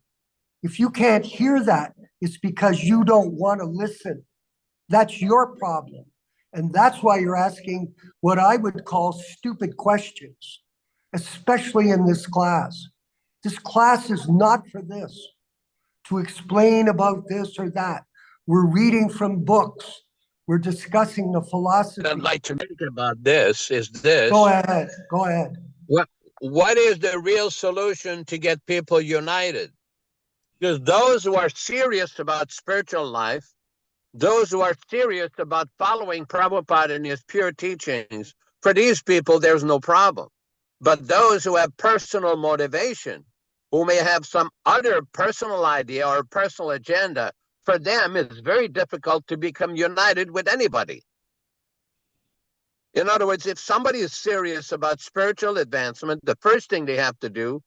If you can't hear that, it's because you don't want to listen. That's your problem. And that's why you're asking what I would call stupid questions, especially in this class. This class is not for this, to explain about this or that. We're reading from books. We're discussing the philosophy. I'd like to think about this is this. Go ahead. Go ahead. What is the real solution to get people united? Because those who are serious about spiritual life, those who are serious about following Prabhupada and his pure teachings, for these people, there's no problem. But those who have personal motivation, who may have some other personal idea or personal agenda, for them, it's very difficult to become united with anybody. In other words, if somebody is serious about spiritual advancement, the first thing they have to do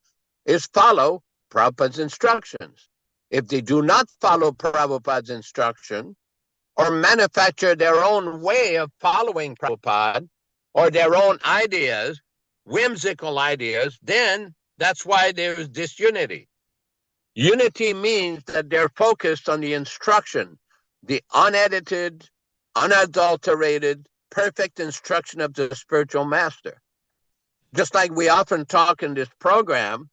is follow Prabhupada's instructions. If they do not follow Prabhupada's instruction or manufacture their own way of following Prabhupada or their own ideas, whimsical ideas, then that's why there is disunity. Unity means that they're focused on the instruction, the unedited, unadulterated, perfect instruction of the spiritual master. Just like we often talk in this program,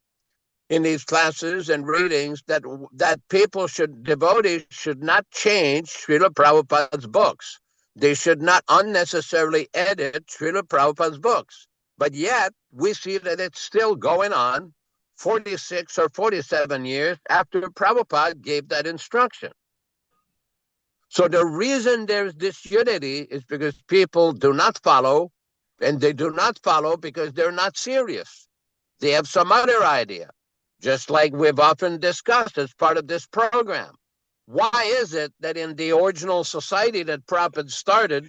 in these classes and readings, that devotees should not change Srila Prabhupada's books. They should not unnecessarily edit Srila Prabhupada's books. But yet, we see that it's still going on 46 or 47 years after Prabhupada gave that instruction. So the reason there's disunity is because people do not follow, and they do not follow because they're not serious. They have some other idea, just like we've often discussed as part of this program. Why is it that in the original society that Prabhupada started,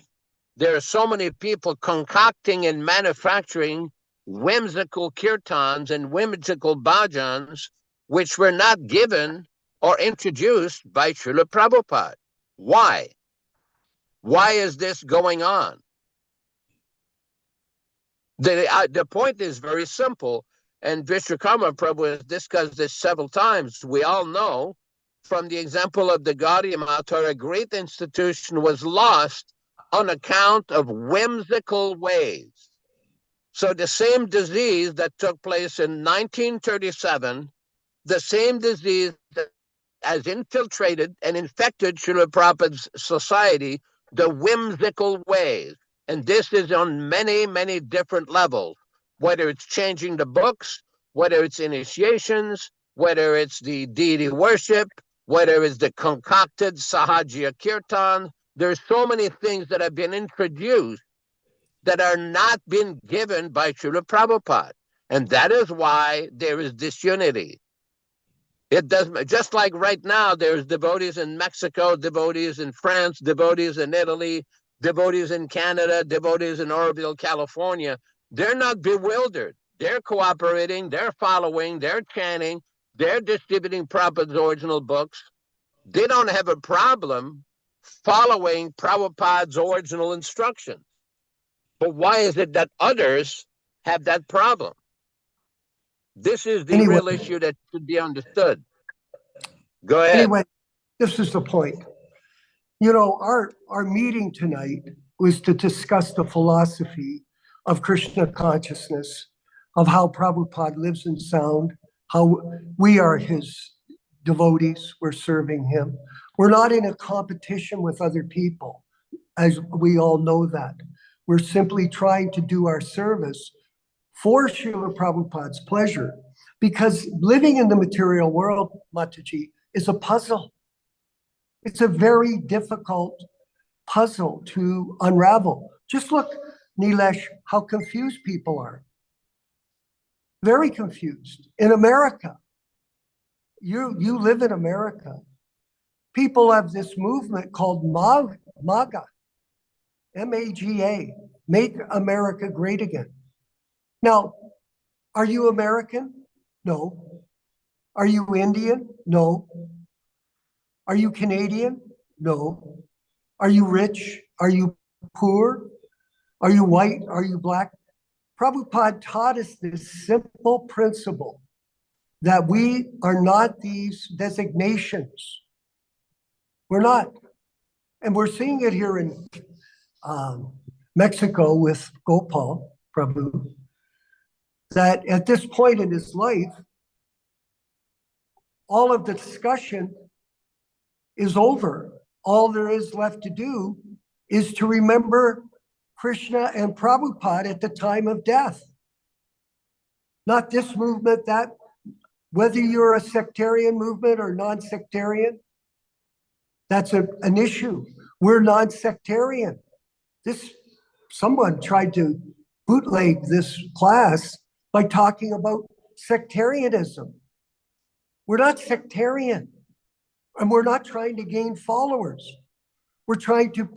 there are so many people concocting and manufacturing whimsical kirtans and whimsical bhajans, which were not given or introduced by Srila Prabhupada? Why? Why is this going on? The point is very simple, and Vishwakarma Prabhu has discussed this several times. We all know from the example of the Gaudiya Math, a great institution was lost on account of whimsical ways. So the same disease that took place in 1937, the same disease that has infiltrated and infected Srila Prabhupada's society, the whimsical ways. And this is on many, many different levels, whether it's changing the books, whether it's initiations, whether it's the deity worship, whether it's the concocted Sahajya Kirtan. There's so many things that have been introduced that are not been given by Srila Prabhupada. And that is why there is disunity. It does, just like right now, there's devotees in Mexico, devotees in France, devotees in Italy, devotees in Canada, devotees in Oroville, California. They're not bewildered. They're cooperating, they're following, they're chanting, they're distributing Prabhupada's original books. They don't have a problem following Prabhupada's original instructions. But why is it that others have that problem? This is the real issue that should be understood. Go ahead. Anyway, this is the point. You know, our meeting tonight was to discuss the philosophy of Krishna consciousness, of how Prabhupada lives in sound, how we are his devotees, we're serving him. We're not in a competition with other people, as we all know that. We're simply trying to do our service for Srila Prabhupada's pleasure, because living in the material world, Mataji, is a puzzle. It's a very difficult puzzle to unravel. Just look, Nilesh, how confused people are. Very confused. In America, you live in America. People have this movement called MAGA, M-A-G-A, Make America Great Again. Now, are you American? No. Are you Indian? No. Are you Canadian? No. Are you rich? Are you poor? Are you white? Are you black? Prabhupada taught us this simple principle. that we are not these designations. We're not. And we're seeing it here in Mexico with Gopal, Prabhu, that at this point in his life, all of the discussion is over. All there is left to do is to remember Krishna and Prabhupada at the time of death. Not this movement, that, whether you're a sectarian movement or non-sectarian, that's an issue. We're non-sectarian. Someone tried to bootleg this class by talking about sectarianism. We're not sectarian, and we're not trying to gain followers. We're trying to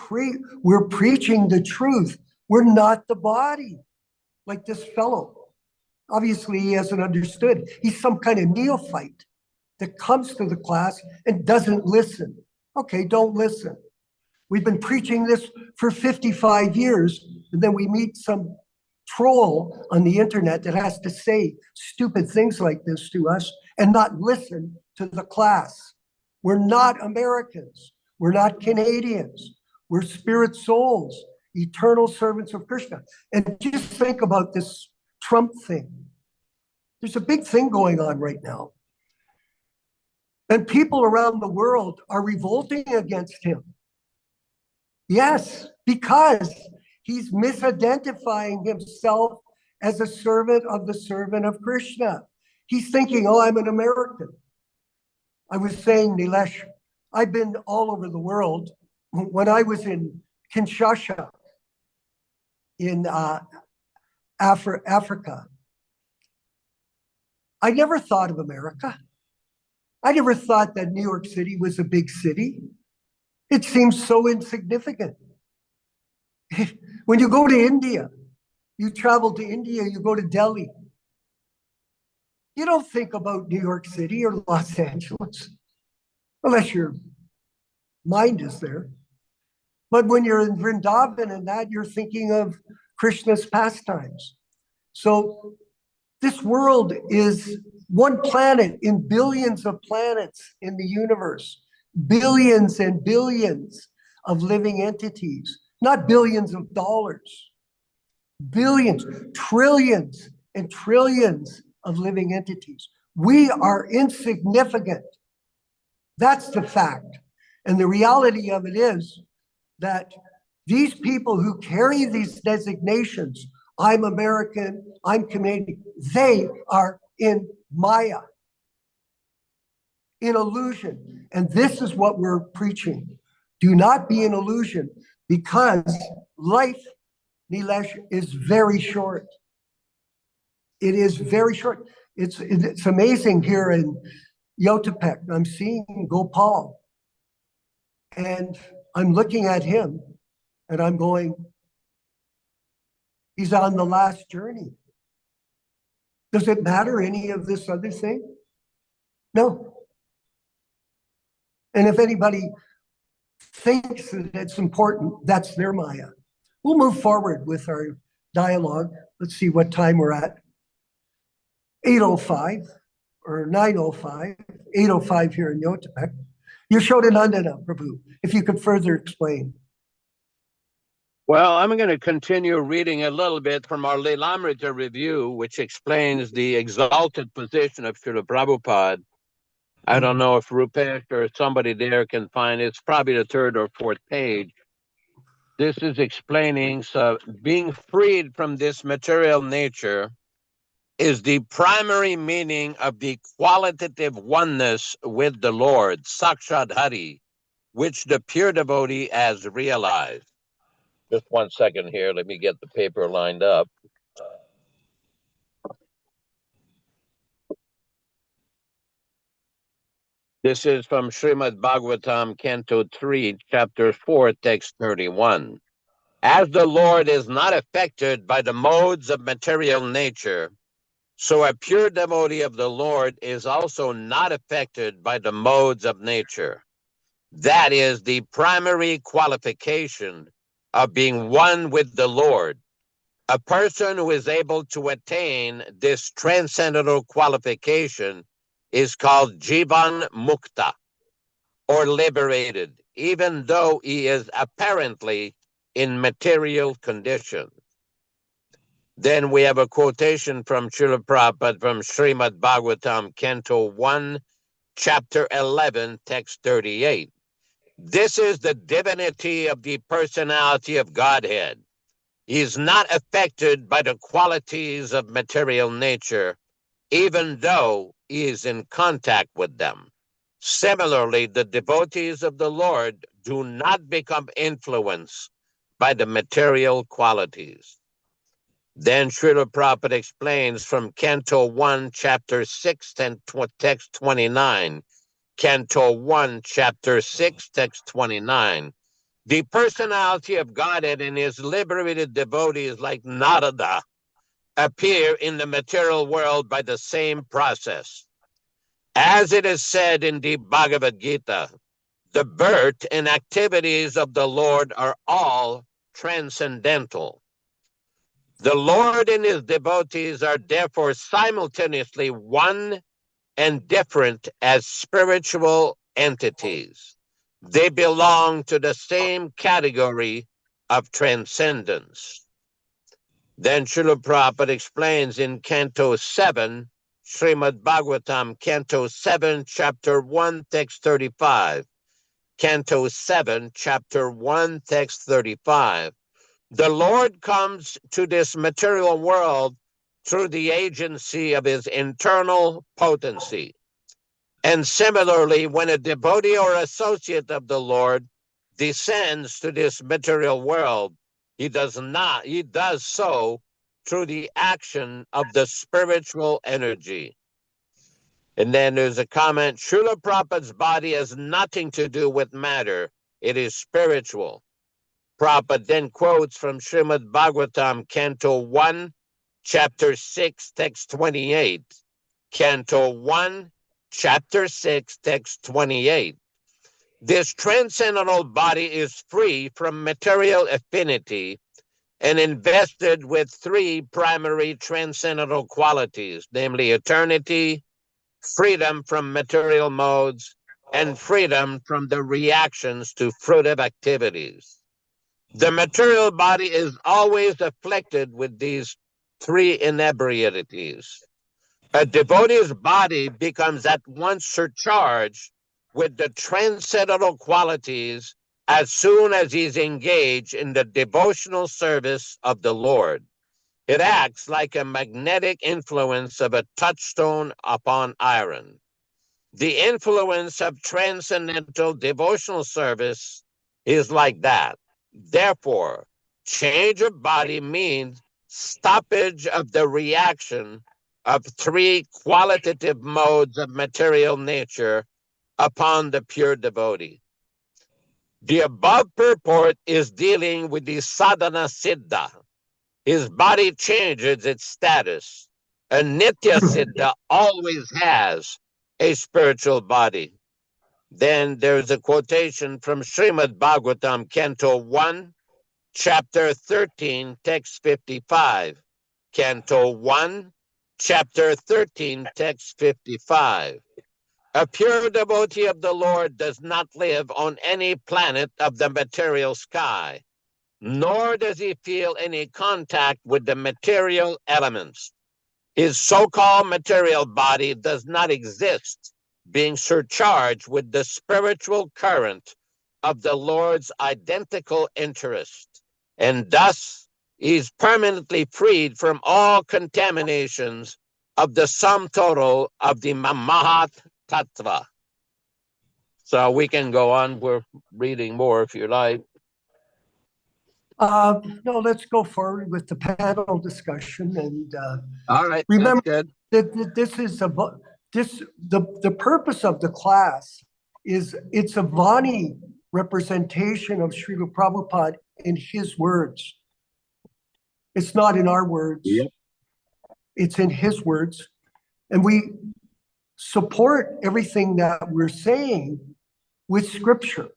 we're preaching the truth. We're not the body, like this fellow. Obviously, he hasn't understood. He's some kind of neophyte that comes to the class and doesn't listen. Okay, don't listen. We've been preaching this for 55 years, and then we meet some troll on the internet that has to say stupid things like this to us and not listen to the class. We're not Americans. We're not Canadians. We're spirit souls, eternal servants of Krishna. And just think about this Trump thing. There's a big thing going on right now. And people around the world are revolting against him. Yes, because he's misidentifying himself as a servant of Krishna. He's thinking, oh, I'm an American. I was saying, Nilesh, I've been all over the world. When I was in Kinshasa, in Africa, I never thought of America. I never thought that New York City was a big city. It seems so insignificant. When you go to India, you travel to India, you go to Delhi. You don't think about New York City or Los Angeles, unless your mind is there. But when you're in Vrindavan and that, you're thinking of Krishna's pastimes. So this world is one planet in billions of planets in the universe, billions and billions of living entities, not billions of dollars, billions, trillions and trillions of living entities. We are insignificant. That's the fact. And the reality of it is that these people who carry these designations, I'm American, I'm Canadian, they are in Maya, in illusion. And this is what we're preaching. Do not be in illusion, because life, Nilesh, is very short. It is very short. It's amazing here in Yotapek. I'm seeing Gopal, and I'm looking at him, and I'm going, he's on the last journey. Does it matter any of this other thing? No. And if anybody thinks that it's important, that's their Maya. We'll move forward with our dialogue. Let's see what time we're at. 8:05 or 9:05, 8:05 here in Yotapek. Nityānanda, Prabhu, if you could further explain. Well, I'm going to continue reading a little bit from our Lilamrita review, which explains the exalted position of Srila Prabhupada. I don't know if Rupesh or somebody there can find it. It's probably the third or fourth page. This is explaining, so being freed from this material nature is the primary meaning of the qualitative oneness with the Lord, Sakshat Hari, which the pure devotee has realized. Just 1 second here. Let me get the paper lined up. This is from Srimad Bhagavatam, Canto 3, Chapter 4, Text 31. As the Lord is not affected by the modes of material nature, so a pure devotee of the Lord is also not affected by the modes of nature. That is the primary qualification of being one with the Lord. A person who is able to attain this transcendental qualification is called Jivan Mukta, or liberated, even though he is apparently in material condition. Then we have a quotation from Srila Prabhupada from Srimad Bhagavatam, Canto 1, Chapter 11, Text 38. This is the divinity of the personality of Godhead. He is not affected by the qualities of material nature, even though he is in contact with them. Similarly, the devotees of the Lord do not become influenced by the material qualities. Then Srila Prabhupada explains from Canto 1, Chapter 6, Text 29. Canto 1, Chapter 6, Text 29. The personality of Godhead and his liberated devotees like Narada appear in the material world by the same process. As it is said in the Bhagavad Gita, the birth and activities of the Lord are all transcendental. The Lord and his devotees are therefore simultaneously one and different as spiritual entities. They belong to the same category of transcendence. Then Srila Prabhupada explains in Canto 7, Srimad Bhagavatam, Canto 7, Chapter 1, Text 35. Canto 7, Chapter 1, Text 35. The Lord comes to this material world through the agency of his internal potency. And similarly, when a devotee or associate of the Lord descends to this material world, he does so through the action of the spiritual energy. And then there's a comment, Srila Prabhupada's body has nothing to do with matter. It is spiritual. Prabhupada then quotes from Srimad Bhagavatam, Canto 1, Chapter 6, Text 28. Canto 1, Chapter 6, Text 28. This transcendental body is free from material affinity and invested with three primary transcendental qualities, namely eternity, freedom from material modes, and freedom from the reactions to fruitive activities. The material body is always afflicted with these three inebriaties. A devotee's body becomes at once surcharged with the transcendental qualities as soon as he's engaged in the devotional service of the Lord. It acts like a magnetic influence of a touchstone upon iron. The influence of transcendental devotional service is like that. Therefore, change of body means stoppage of the reaction of three qualitative modes of material nature upon the pure devotee. The above purport is dealing with the sadhana siddha. His body changes its status. A nitya siddha always has a spiritual body. Then there's a quotation from Srimad Bhagavatam, Canto 1, Chapter 13, Text 55. Canto 1, Chapter 13, Text 55. A pure devotee of the Lord does not live on any planet of the material sky, nor does he feel any contact with the material elements. His so-called material body does not exist, being surcharged with the spiritual current of the Lord's identical interest, and thus he is permanently freed from all contaminations of the sum total of the Mahat Tattva. So we can go on. We're reading more if you like. No, let's go forward with the panel discussion and All right, remember good. that this is the purpose of the class is it's a Vani representation of Srila Prabhupada in his words. It's not in our words. Yep. It's in his words. And we support everything that we're saying with scripture.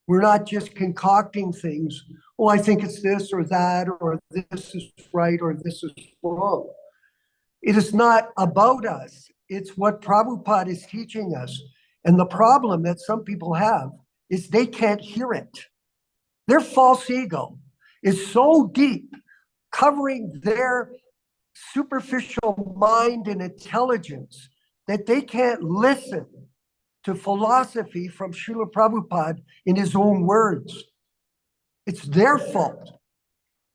We're not just concocting things. Oh, I think it's this or that, or this is right, or this is wrong. It is not about us. It's what Prabhupada is teaching us. And the problem that some people have is they can't hear it. Their false ego is so deep, covering their superficial mind and intelligence, that they can't listen to philosophy from Srila Prabhupada in his own words. It's their fault.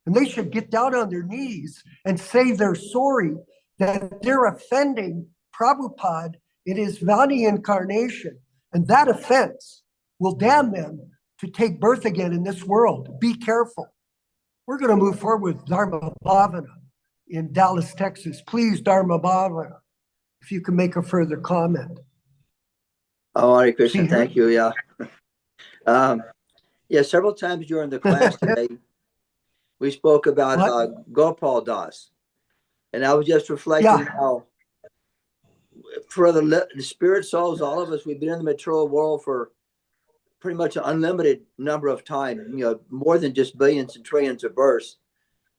And they should get down on their knees and say they're sorry that they're offending Prabhupada in his Vani incarnation. And that offense will damn them to take birth again in this world. Be careful. We're going to move forward with Dharma Bhavana in Dallas, Texas. Please, Dharma Bhavana, if you can make a further comment. Oh, Hare Krishna, thank you. Yeah. Yeah, several times during the class today, we spoke about Gopal Das. And I was just reflecting how for the spirit souls, all of us, we've been in the material world for pretty much an unlimited number of time, you know, more than just billions and trillions of births.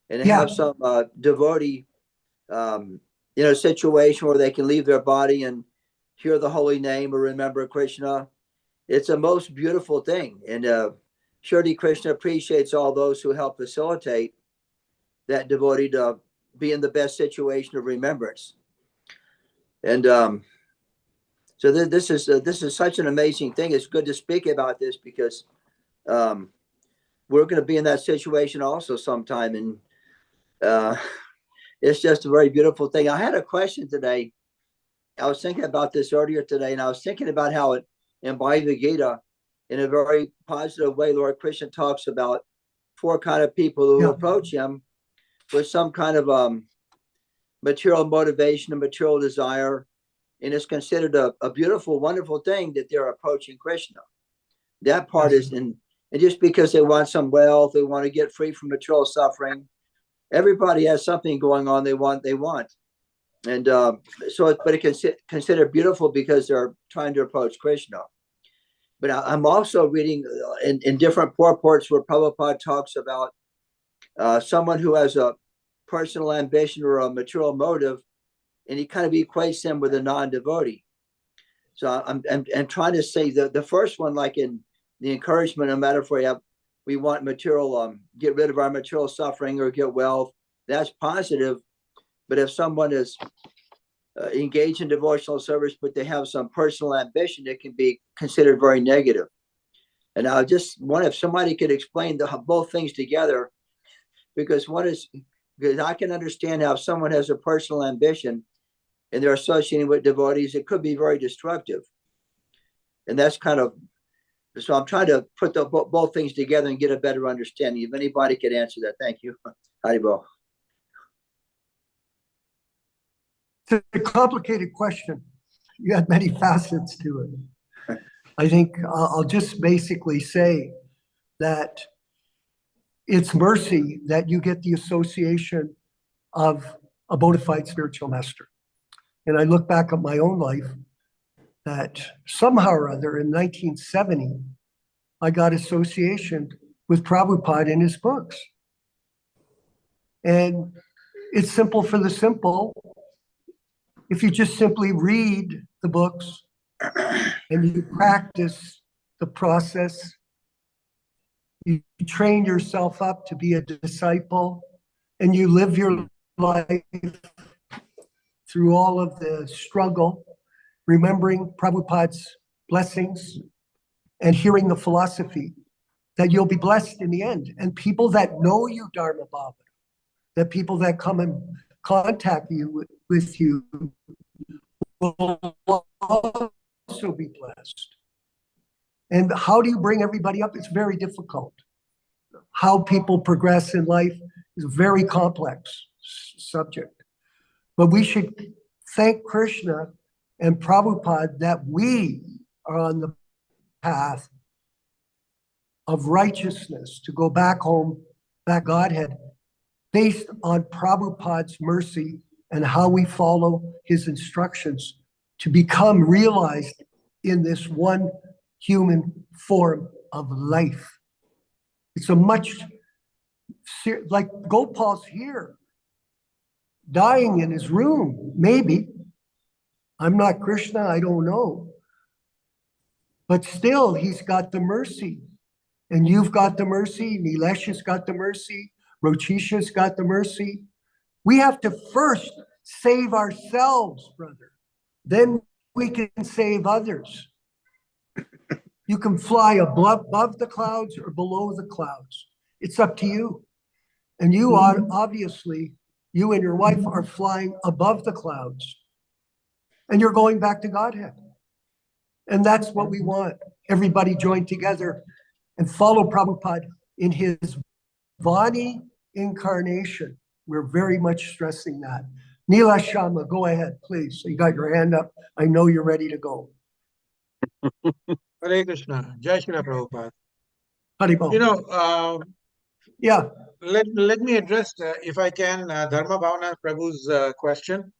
And have some devotee, you know, situation where they can leave their body and hear the holy name or remember Krishna. It's a most beautiful thing. And Shri Krishna appreciates all those who help facilitate that devotee to be in the best situation of remembrance. And so this is such an amazing thing. It's good to speak about this because we're going to be in that situation also sometime. And it's just a very beautiful thing. I had a question today. I was thinking about this earlier today, and I was thinking about how it in Bhagavad Gita, in a very positive way, Lord Krishna talks about 4 kind of people who approach him with some kind of material motivation and material desire. And it's considered a beautiful, wonderful thing that they're approaching Krishna. That part is, and just because they want some wealth, they want to get free from material suffering. Everybody has something going on they want. And but it can considered beautiful because they're trying to approach Krishna. But I'm also reading in different purports where Prabhupada talks about someone who has a personal ambition or a material motive, and he kind of equates them with a non-devotee. So I'm trying to say that the first one, like in the encouragement, no matter if we want material, get rid of our material suffering or get wealth, that's positive. But if someone is engaged in devotional service, but they have some personal ambition, it can be considered very negative. And I just wonder if somebody could explain both things together, because because I can understand how if someone has a personal ambition and they're associating with devotees, it could be very destructive. And that's kind of, so I'm trying to put both things together and get a better understanding. If anybody could answer that, thank you. Haribol. It's a complicated question. You had many facets to it. I think I'll just basically say that it's mercy that you get the association of a bona fide spiritual master. And I look back at my own life that somehow or other in 1970, I got association with Prabhupada in his books. And it's simple for the simple. If you just simply read the books and you practice the process, you train yourself up to be a disciple, and you live your life through all of the struggle, remembering Prabhupada's blessings and hearing the philosophy, that you'll be blessed in the end. And people that know you, Dharma Bhavana, the people that come and contact you with you will also be blessed. And how do you bring everybody up? It's very difficult. How people progress in life is a very complex subject. But we should thank Krishna and Prabhupada that we are on the path of righteousness to go back home, back Godhead, based on Prabhupada's mercy and how we follow his instructions to become realized in this one human form of life. It's a much, like Gopal's here, dying in his room, maybe. I'm not Krishna, I don't know. But still, he's got the mercy. And you've got the mercy, Nilesh has got the mercy, Rochisha's got the mercy. We have to first save ourselves, brother. Then we can save others. You can fly above the clouds or below the clouds. It's up to you. And you are obviously, you and your wife are flying above the clouds. And you're going back to Godhead. And that's what we want. Everybody join together and follow Prabhupada in his Vani incarnation. We're very much stressing that. Neela Sharma, go ahead, please. You got your hand up. I know you're ready to go. Hare Krishna. Jai Shri Prabhupada. Haribol. You know, Yeah, let me address, if I can, Dharma Bhavana Prabhu's question.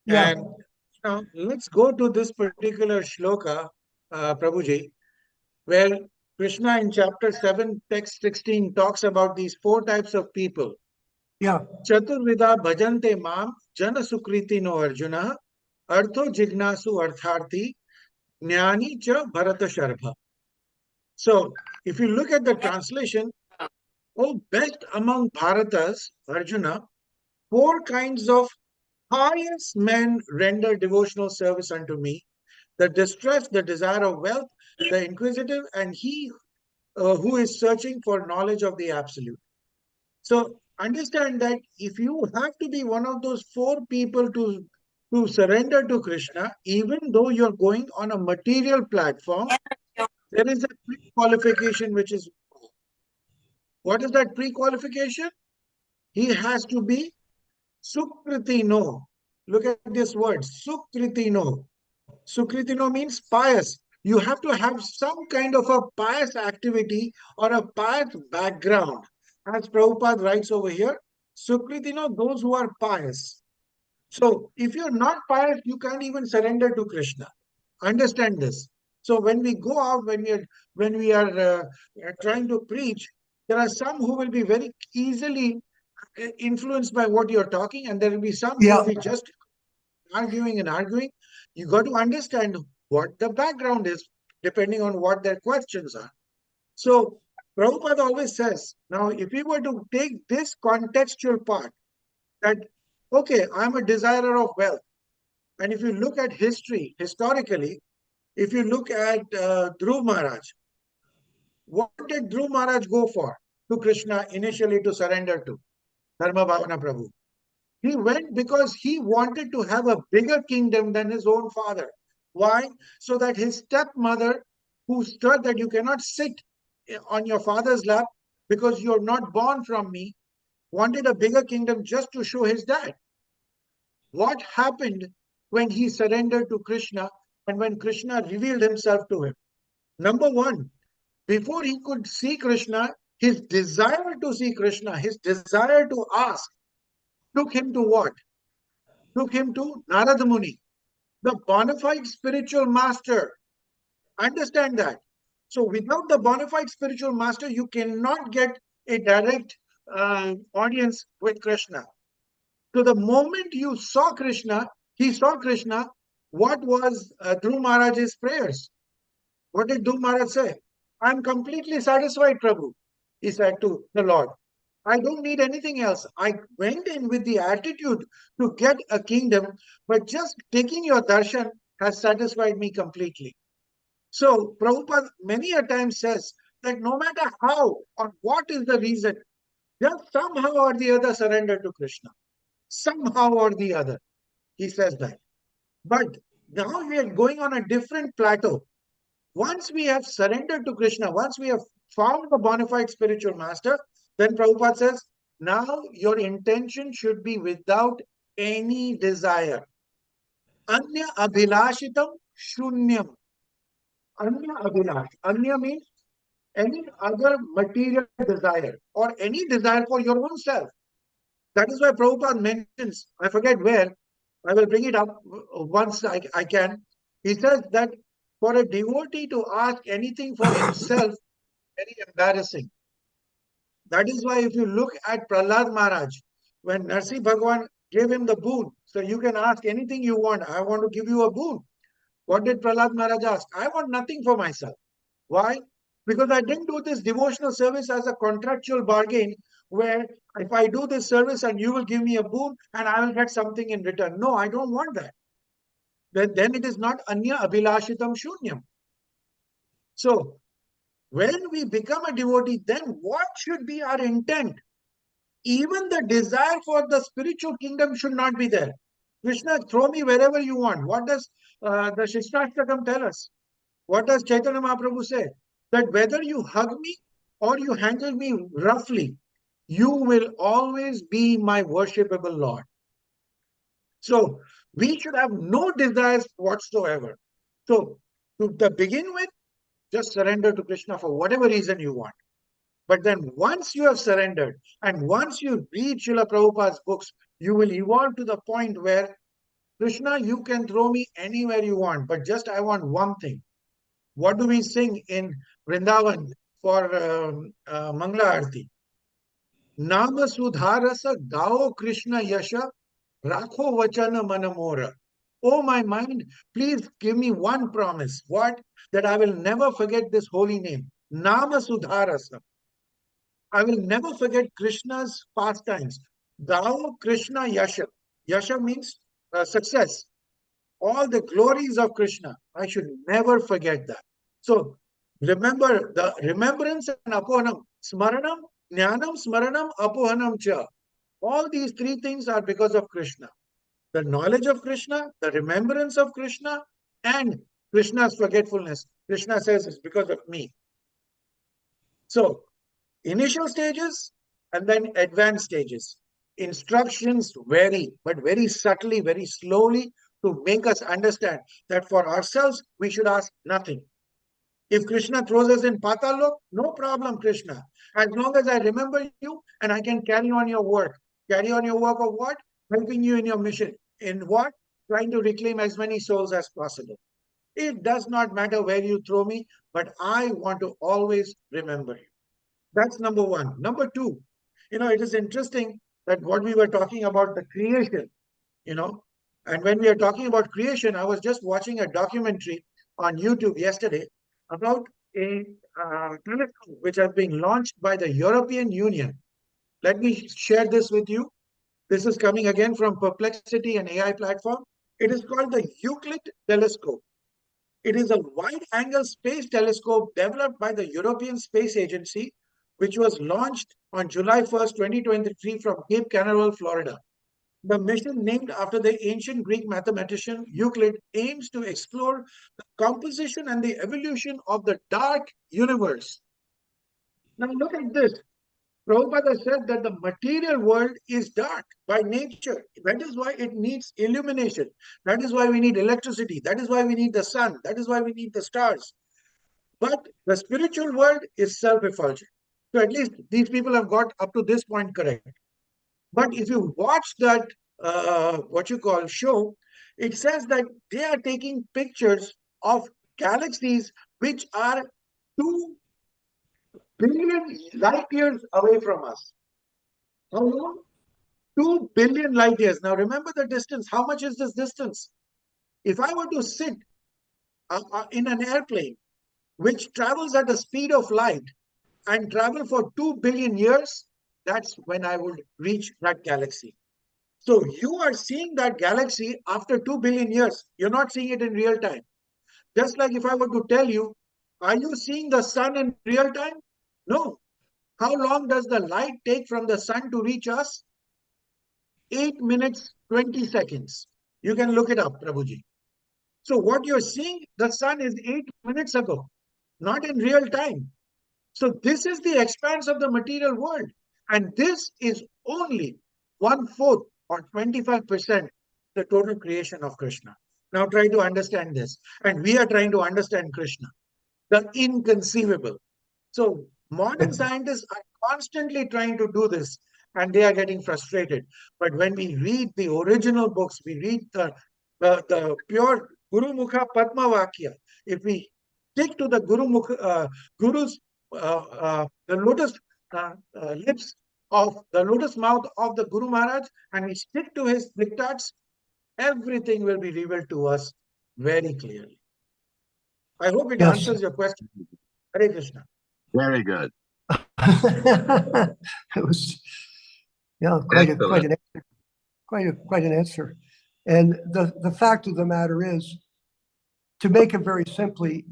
yeah, And let's go to this particular shloka, Prabhuji, where Krishna in chapter 7, text 16 talks about these 4 types of people. yeah. Chaturvida bhajante mam jana sukriti no arjuna artho jignasu artharthi jnani cha bharata sharbha. So if you look at the translation, oh best among Bharatas, Arjuna, 4 kinds of pious men render devotional service unto me: the distressed, the desire of wealth, the inquisitive, and he who is searching for knowledge of the absolute. So understand that if you have to be one of those 4 people to surrender to Krishna, even though you're going on a material platform, there is a pre-qualification which is, what is that pre-qualification? He has to be Sukritino. Look at this word, Sukritino. Sukritino means pious. You have to have some kind of a pious activity or a pious background. As Prabhupada writes over here, Sukritino, those who are pious. So if you're not pious, you can't even surrender to Krishna. Understand this. So when we go out, when we are trying to preach, there are some who will be very easily influenced by what you're talking, and there will be some who Yeah. will be just arguing and arguing. You got to understand what the background is, depending on what their questions are. So Prabhupada always says, now if we were to take this contextual part, that, okay, I'm a desirer of wealth. And if you look at history, historically, if you look at Dhruv Maharaj, what did Dhruv Maharaj go for to Krishna initially to surrender to? Dharma Bhavana Prabhu. He went because he wanted to have a bigger kingdom than his own father. Why? So that his stepmother, who stood that you cannot sit on your father's lap because you're not born from me, wanted a bigger kingdom just to show his dad. What happened when he surrendered to Krishna and when Krishna revealed himself to him? Number 1, before he could see Krishna, his desire to see Krishna, his desire to ask, took him to what? Took him to Narada Muni, the bona fide spiritual master. Understand that. So without the bona fide spiritual master, you cannot get a direct audience with Krishna. So the moment you saw Krishna, he saw Krishna, what was Dhruv Maharaj's prayers? What did Dhruv Maharaj say? I'm completely satisfied, Prabhu, he said to the Lord. I don't need anything else. I went in with the attitude to get a kingdom, but just taking your darshan has satisfied me completely. So Prabhupada many a time says that no matter how or what is the reason, just somehow or the other surrender to Krishna. Somehow or the other, he says that. But now we are going on a different plateau. Once we have surrendered to Krishna, once we have found the bona fide spiritual master, then Prabhupada says, now your intention should be without any desire. Anya abhilashitam shunyam. Anya abhilash. Anya means any other material desire or any desire for your own self. That is why Prabhupada mentions, I forget where, I will bring it up once I can. He says that for a devotee to ask anything for himself, very embarrassing. That is why if you look at Prahlad Maharaj, when Narsi Bhagwan gave him the boon, So you can ask anything you want. I want to give you a boon. What did Prahlad Maharaj ask? I want nothing for myself. Why? Because I didn't do this devotional service as a contractual bargain where if I do this service and you will give me a boon and I will get something in return. No, I don't want that. Then it is not anya abhilashitam shunyam. So when we become a devotee, then what should be our intent? Even the desire for the spiritual kingdom should not be there. Krishna, throw me wherever you want. What does the Shishtastakam tell us? What does Chaitanya Mahaprabhu say? That whether you hug me or you handle me roughly, you will always be my worshipable Lord. So we should have no desires whatsoever. So to begin with, just surrender to Krishna for whatever reason you want. But then once you have surrendered and once you read Srila Prabhupada's books, you will evolve to the point where Krishna, you can throw me anywhere you want, but just I want one thing. What do we sing in Vrindavan for Mangla Arti? Nama Sudharasa Gao Krishna Yasha Rakho Vachana Manamora. Oh, my mind, please give me one promise. What? That I will never forget this holy name. Nama Sudharasa. I will never forget Krishna's pastimes. Gao Krishna Yasha. Yasha means success. All the glories of Krishna. I should never forget that. So remember the remembrance and apohanam. Smaranam, jnanam, smaranam, apohanam cha. All these three things are because of Krishna. The knowledge of Krishna, the remembrance of Krishna, and Krishna's forgetfulness. Krishna says it's because of me. So initial stages and then advanced stages. Instructions vary, but very subtly, very slowly to make us understand that for ourselves, we should ask nothing. If Krishna throws us in Patalok, no problem, Krishna. As long as I remember you and I can carry on your work. Carry on your work of what? Helping you in your mission. In what? Trying to reclaim as many souls as possible. It does not matter where you throw me, but I want to always remember you. That's number one. Number two, it is interesting that what we were talking about, the creation, and when we are talking about creation, I was just watching a documentary on YouTube yesterday about a telescope which has been launched by the European Union. Let me share this with you. This is coming again from Perplexity and AI platform. It is called the Euclid telescope. It is a wide-angle space telescope developed by the European Space Agency, which was launched on July 1st, 2023 from Cape Canaveral, Florida. The mission, named after the ancient Greek mathematician Euclid, aims to explore the composition and the evolution of the dark universe. Now look at this. Prabhupada said that the material world is dark by nature. That is why it needs illumination. That is why we need electricity. That is why we need the sun. That is why we need the stars. But the spiritual world is self-effulgent. So at least these people have got up to this point correct. But if you watch that, show, it says that they are taking pictures of galaxies which are 2 billion light years away from us. How long? 2 billion light years. Now remember the distance. How much is this distance? If I were to sit in an airplane which travels at the speed of light and travel for 2 billion years, that's when I would reach that galaxy. So you are seeing that galaxy after 2 billion years. You're not seeing it in real time. Just like if I were to tell you, are you seeing the sun in real time? No. How long does the light take from the sun to reach us? 8 minutes, 20 seconds. You can look it up, Prabhuji. So what you're seeing, the sun is 8 minutes ago, not in real time. So this is the expanse of the material world. And this is only 1/4 or 25% the total creation of Krishna. Now try to understand this. And we are trying to understand Krishna, the inconceivable. So modern scientists are constantly trying to do this and they are getting frustrated. But when we read the original books, we read the pure Guru Mukha Padma Vakya. If we stick to the Guru's the lotus lips of the lotus mouth of the Guru Maharaj and we stick to his diktats, everything will be revealed to us very clearly. I hope it Yes. answers your question. Hare Krishna. Very good. It was, yeah, quite Excellent. an answer. And the fact of the matter is, to make it very simply,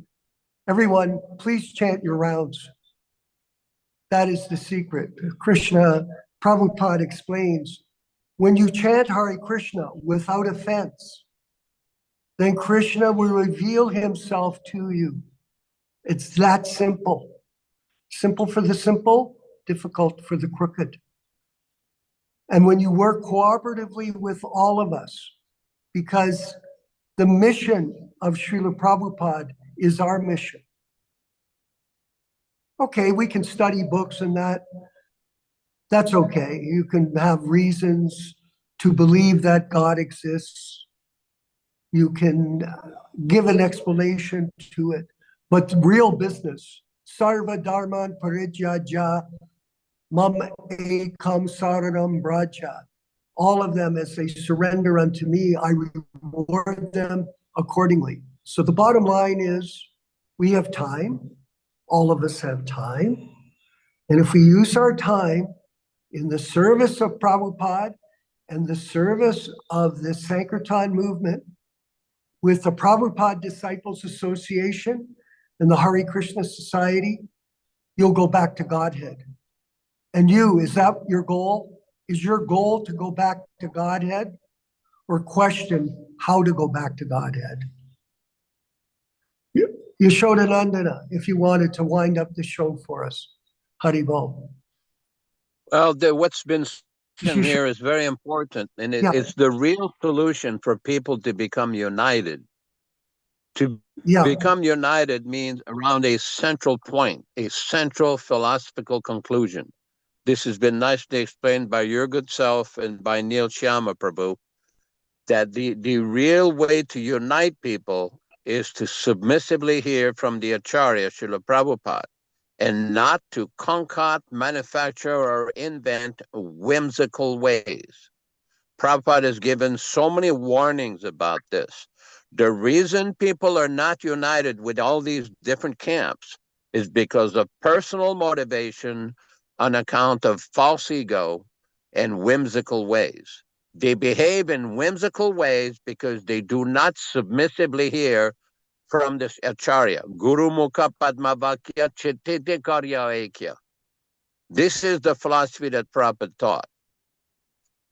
everyone, please chant your rounds. That is the secret. Krishna, Prabhupada explains, when you chant Hare Krishna without offense, then Krishna will reveal himself to you. It's that simple. Simple for the simple, difficult for the crooked. And when you work cooperatively with all of us, because the mission of Srila Prabhupada is our mission. Okay, we can study books and that's okay. You can have reasons to believe that God exists. You can give an explanation to it. But the real business, Sarva Dharman Parijyaja Mam Ekam Saranam Braja. All of them, as they surrender unto me, I reward them accordingly. So the bottom line is, we have time. All of us have time. And if we use our time in the service of Prabhupada and the service of the Sankirtan movement with the Prabhupada Disciples Association and the Hare Krishna Society, you'll go back to Godhead. And you, is that your goal? Is your goal to go back to Godhead or question how to go back to Godhead? Yashodanandana, if you wanted to wind up the show for us. Haribol. Well, what's been said here is very important, and it's the real solution for people to become united. To become united means around a central point, a central philosophical conclusion. This has been nicely explained by your good self and by Neil Shyama Prabhu, that the real way to unite people is to submissively hear from the Acharya, Srila Prabhupada, and not to concoct, manufacture, or invent whimsical ways. Prabhupada has given so many warnings about this. The reason people are not united with all these different camps is because of personal motivation on account of false ego and whimsical ways. They behave in whimsical ways because they do not submissively hear from this Acharya. Guru Mukha Padmavakya Chittite Karya Ekya. This is the philosophy that Prabhupada taught.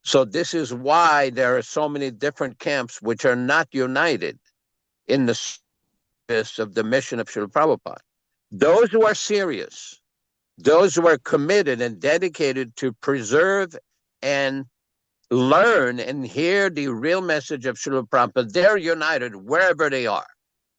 So this is why there are so many different camps which are not united in the service of the mission of Srila Prabhupada. Those who are serious, those who are committed and dedicated to preserve and learn and hear the real message of Srila Prabhupada, they're united wherever they are.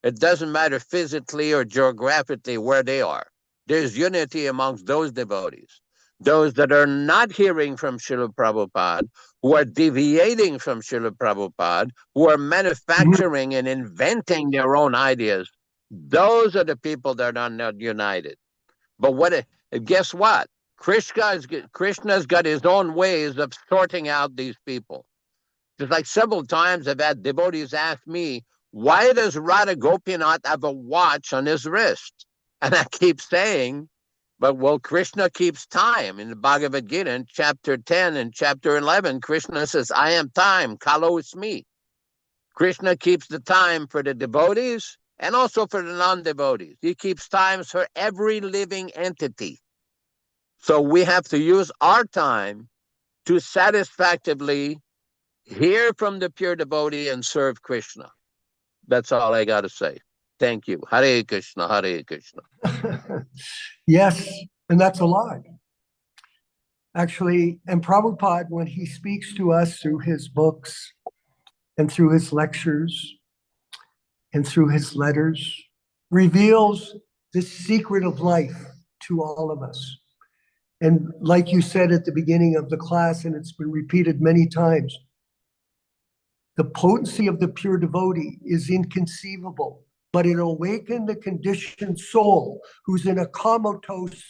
It doesn't matter physically or geographically where they are. There's unity amongst those devotees. Those that are not hearing from Srila Prabhupada, who are deviating from Srila Prabhupada, who are manufacturing and inventing their own ideas, those are the people that are not united. But guess what? Krishna's got his own ways of sorting out these people. Just like several times I've had devotees ask me, why does Radha Gopinath have a watch on his wrist? And I keep saying, well, Krishna keeps time. In the Bhagavad Gita, in chapter 10 and chapter 11, Krishna says, I am time, Kalo Ismi. Krishna keeps the time for the devotees and also for the non-devotees. He keeps times for every living entity. So we have to use our time to satisfactorily hear from the pure devotee and serve Krishna. That's all I got to say. Thank you. Hare Krishna, Hare Krishna. Yes, and that's a lot. Actually, and Prabhupada, when he speaks to us through his books and through his lectures and through his letters, reveals the secret of life to all of us. And like you said at the beginning of the class, and it's been repeated many times, the potency of the pure devotee is inconceivable, but it awakened the conditioned soul who's in a comatose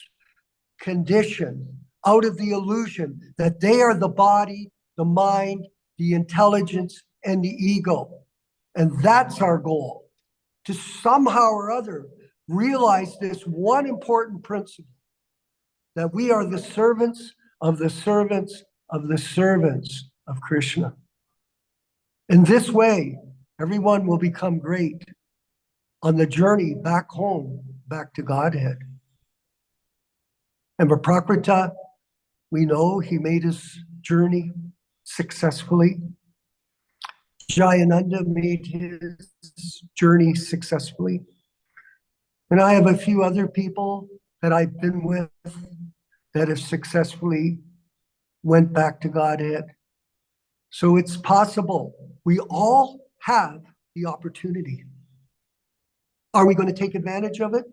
condition out of the illusion that they are the body, the mind, the intelligence, and the ego. And that's our goal, to somehow or other realize this one important principle, that we are the servants of the servants of the servants of Krishna. In this way, everyone will become great on the journey back home, back to Godhead. And for Prakrita, we know he made his journey successfully. Jayananda made his journey successfully. And I have a few other people that I've been with that have successfully went back to Godhead. So it's possible. We all have the opportunity. Are we going to take advantage of it?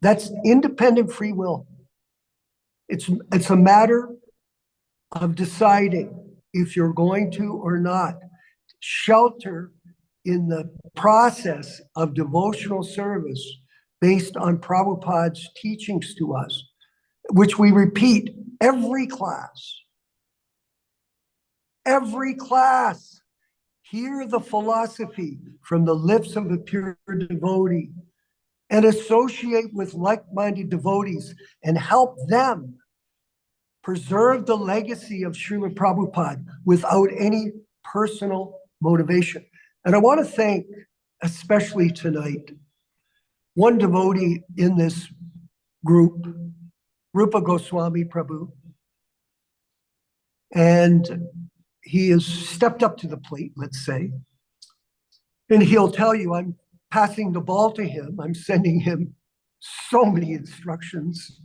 That's independent free will. It's a matter of deciding if you're going to or not. Shelter in the process of devotional service based on Prabhupada's teachings to us, which we repeat every class. Every class. Hear the philosophy from the lips of a pure devotee and associate with like-minded devotees and help them preserve the legacy of Srila Prabhupada without any personal motivation. And I want to thank, especially tonight, one devotee in this group, Rupa Goswami Prabhu. And he has stepped up to the plate, let's say. And he'll tell you, I'm passing the ball to him. I'm sending him so many instructions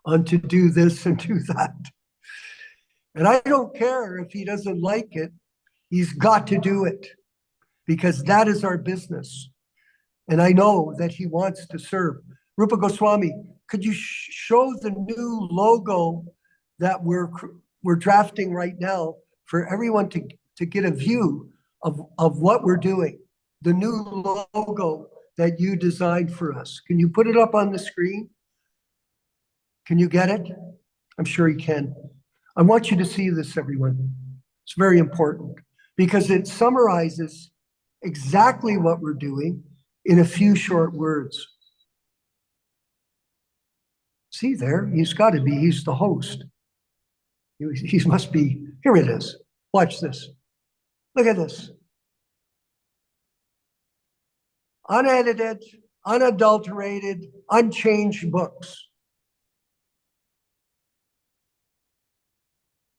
on to do this and do that. And I don't care if he doesn't like it. He's got to do it because that is our business. And I know that he wants to serve. Rupa Goswami, could you show the new logo that we're drafting right now for everyone to get a view of what we're doing? The new logo that you designed for us. Can you put it up on the screen? Can you get it? I'm sure you can. I want you to see this, everyone. It's very important because it summarizes exactly what we're doing in a few short words. See there, he's got to be, he's the host. He must be, here it is. Watch this. Look at this. Unedited, unadulterated, unchanged books.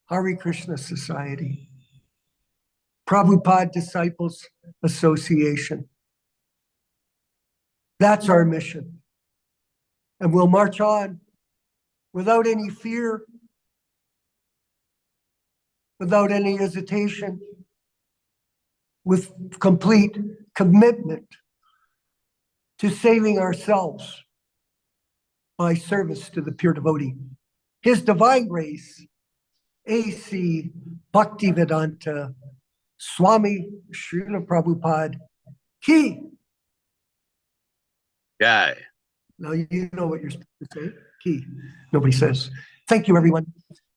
Hare Krishna Society. Prabhupada Disciples Association. That's our mission. And we'll march on without any fear, without any hesitation, with complete commitment to saving ourselves by service to the pure devotee. His divine grace, A.C. Bhaktivedanta Swami Srila Prabhupada Ki. Jai. Now you know what you're supposed to say. Ki. Nobody says. Thank you, everyone.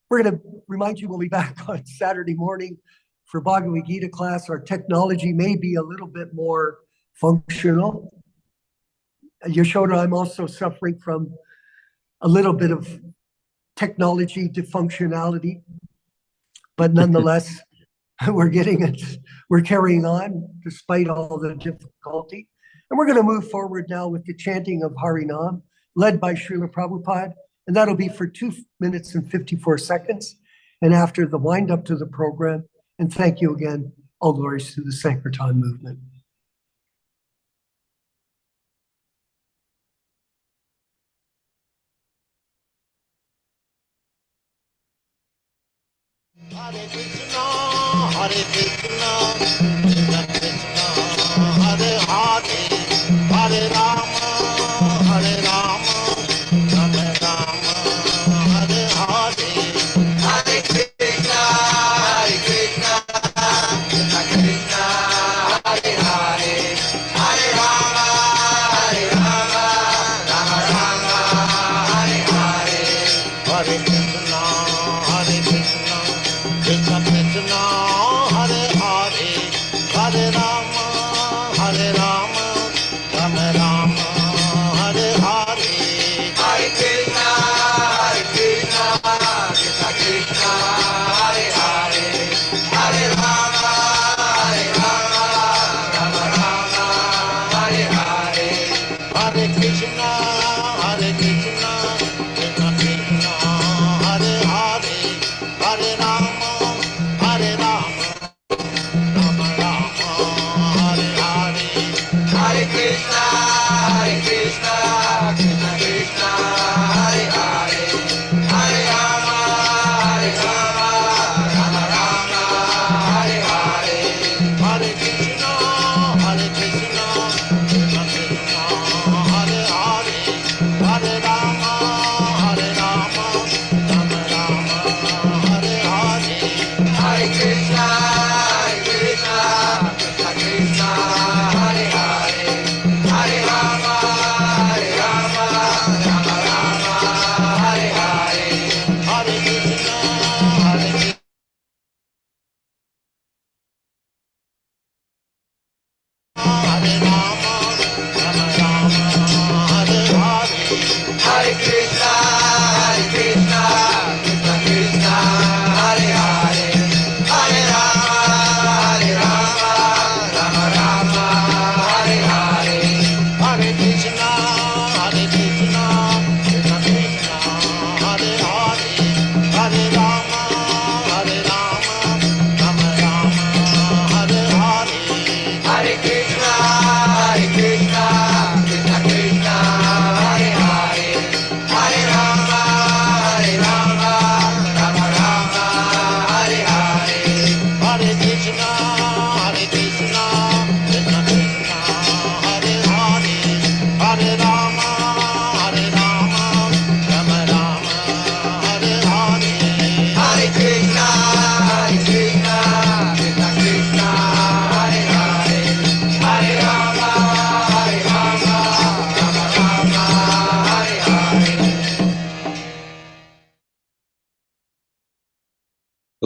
We're going to remind you we'll be back on Saturday morning for Bhagavad Gita class. Our technology may be a little bit more functional. Yashoda, I'm also suffering from a little bit of technology dysfunctionality, but nonetheless, we're getting it. We're carrying on despite all the difficulty. And we're going to move forward now with the chanting of Harinam, led by Srila Prabhupada, and that'll be for 2 minutes and 54 seconds. And after the wind up to the program, and thank you again, all glories to the Sankirtan movement. Hare Krishna, Hare Krishna, Krishna Krishna, Hare Hare, Hare Rama, Hare Rama, Rama Rama, Hare Hare. Hare Krishna, Hare Krishna, Krishna Krishna, Hare Hare, Hare Rama, Hare Rama, Rama Rama, Hare Hare. Hare Krishna, Hare Krishna, Krishna Krishna, Hare Hare.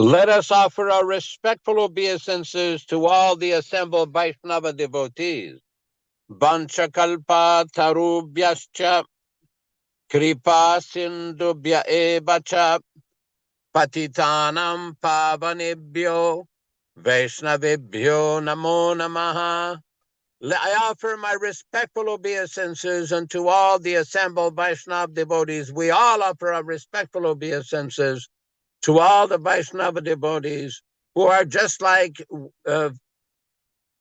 Let us offer our respectful obeisances to all the assembled Vaishnava devotees. Vanchakalpa tarubhyascha kripa sindubhya evacha patitanam pavanebhyo Vaishnavebhyo namo namaha. I offer my respectful obeisances unto all the assembled Vaishnava devotees. We all offer our respectful obeisances to all the Vaishnava devotees who are just like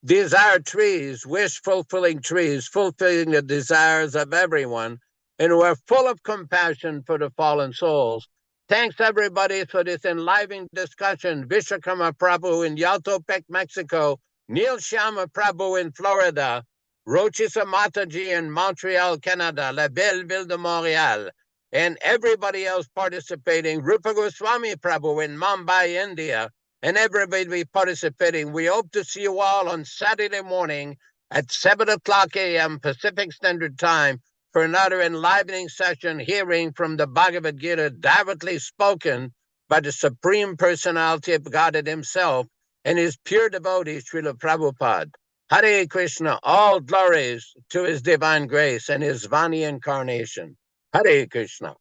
desire trees, wish-fulfilling trees, fulfilling the desires of everyone, and who are full of compassion for the fallen souls. Thanks, everybody, for this enlivening discussion. Vishwakarma Prabhu in Yautepec, Mexico, Neil Shyama Prabhu in Florida, Rochisa Mataji in Montreal, Canada, La Belle Ville de Montréal, and everybody else participating, Rupa Goswami Prabhu in Mumbai, India, and everybody participating. We hope to see you all on Saturday morning at 7 o'clock a.m. Pacific Standard Time for another enlivening session, hearing from the Bhagavad Gita directly spoken by the Supreme Personality of Godhead himself and his pure devotee, Srila Prabhupada. Hare Krishna, all glories to his divine grace and his Vani incarnation. Hare Krishna.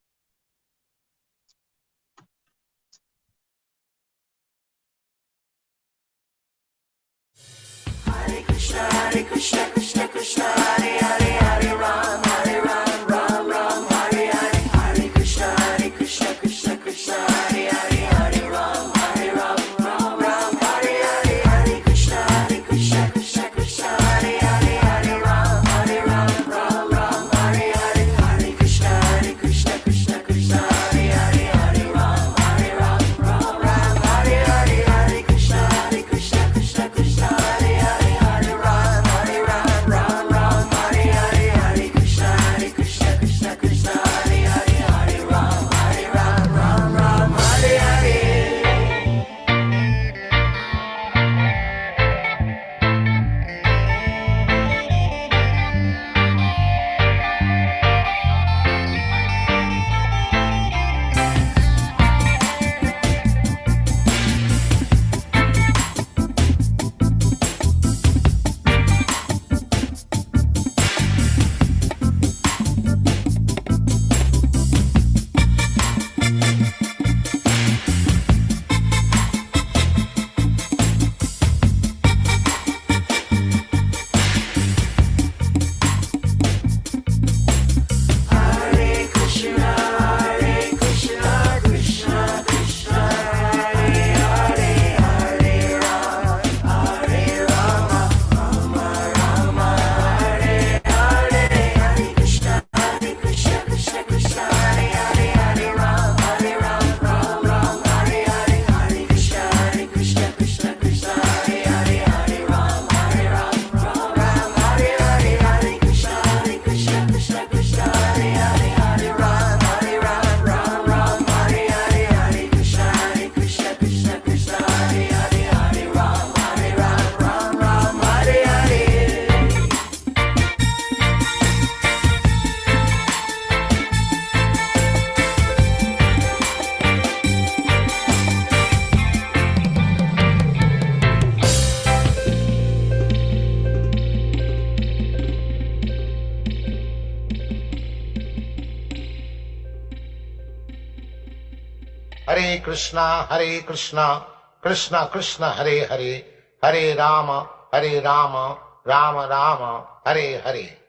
Hare Krishna, Krishna Krishna, Hare Hare, Hare Ram, Ram Ram, Hare Hare. Hare Krishna, Krishna Krishna, Hare Hare, Hare Ram, Ram Hare Hare. Hare Krishna, Krishna Krishna, Hare Hare, Hare Ram, Ram Hare Hare. Hare Krishna, Krishna Krishna, Hare Hare, Hare Ram, Ram Hare Hare. Hare Krishna, Krishna Krishna, Hare Hare, Hare Ram, Ram Hare Hare. Hare Krishna, Krishna Krishna, Hare Hare, Hare Ram, Ram Hare Hare. Hare Krishna, Krishna Krishna, Hare Hare, Hare Rama, Rama Hare Hare. Hare Krishna, Krishna Krishna, Hare Hare, Hare Ram, Ram Hare Hare. Hare Krishna, Krishna Krishna, Hare Hare, Hare Ram, Ram Hare Hare. Hare Krishna, Krishna Krishna, Hare Hare, Hare Ram, Ram Hare Hare. Hare Krishna, Krishna Krishna, Hare Hare, Hare Ram, Ram Hare Hare. Hare Krishna, Krishna Krishna, Hare Hare, Hare Rama, Rama Rama, Hare Hare.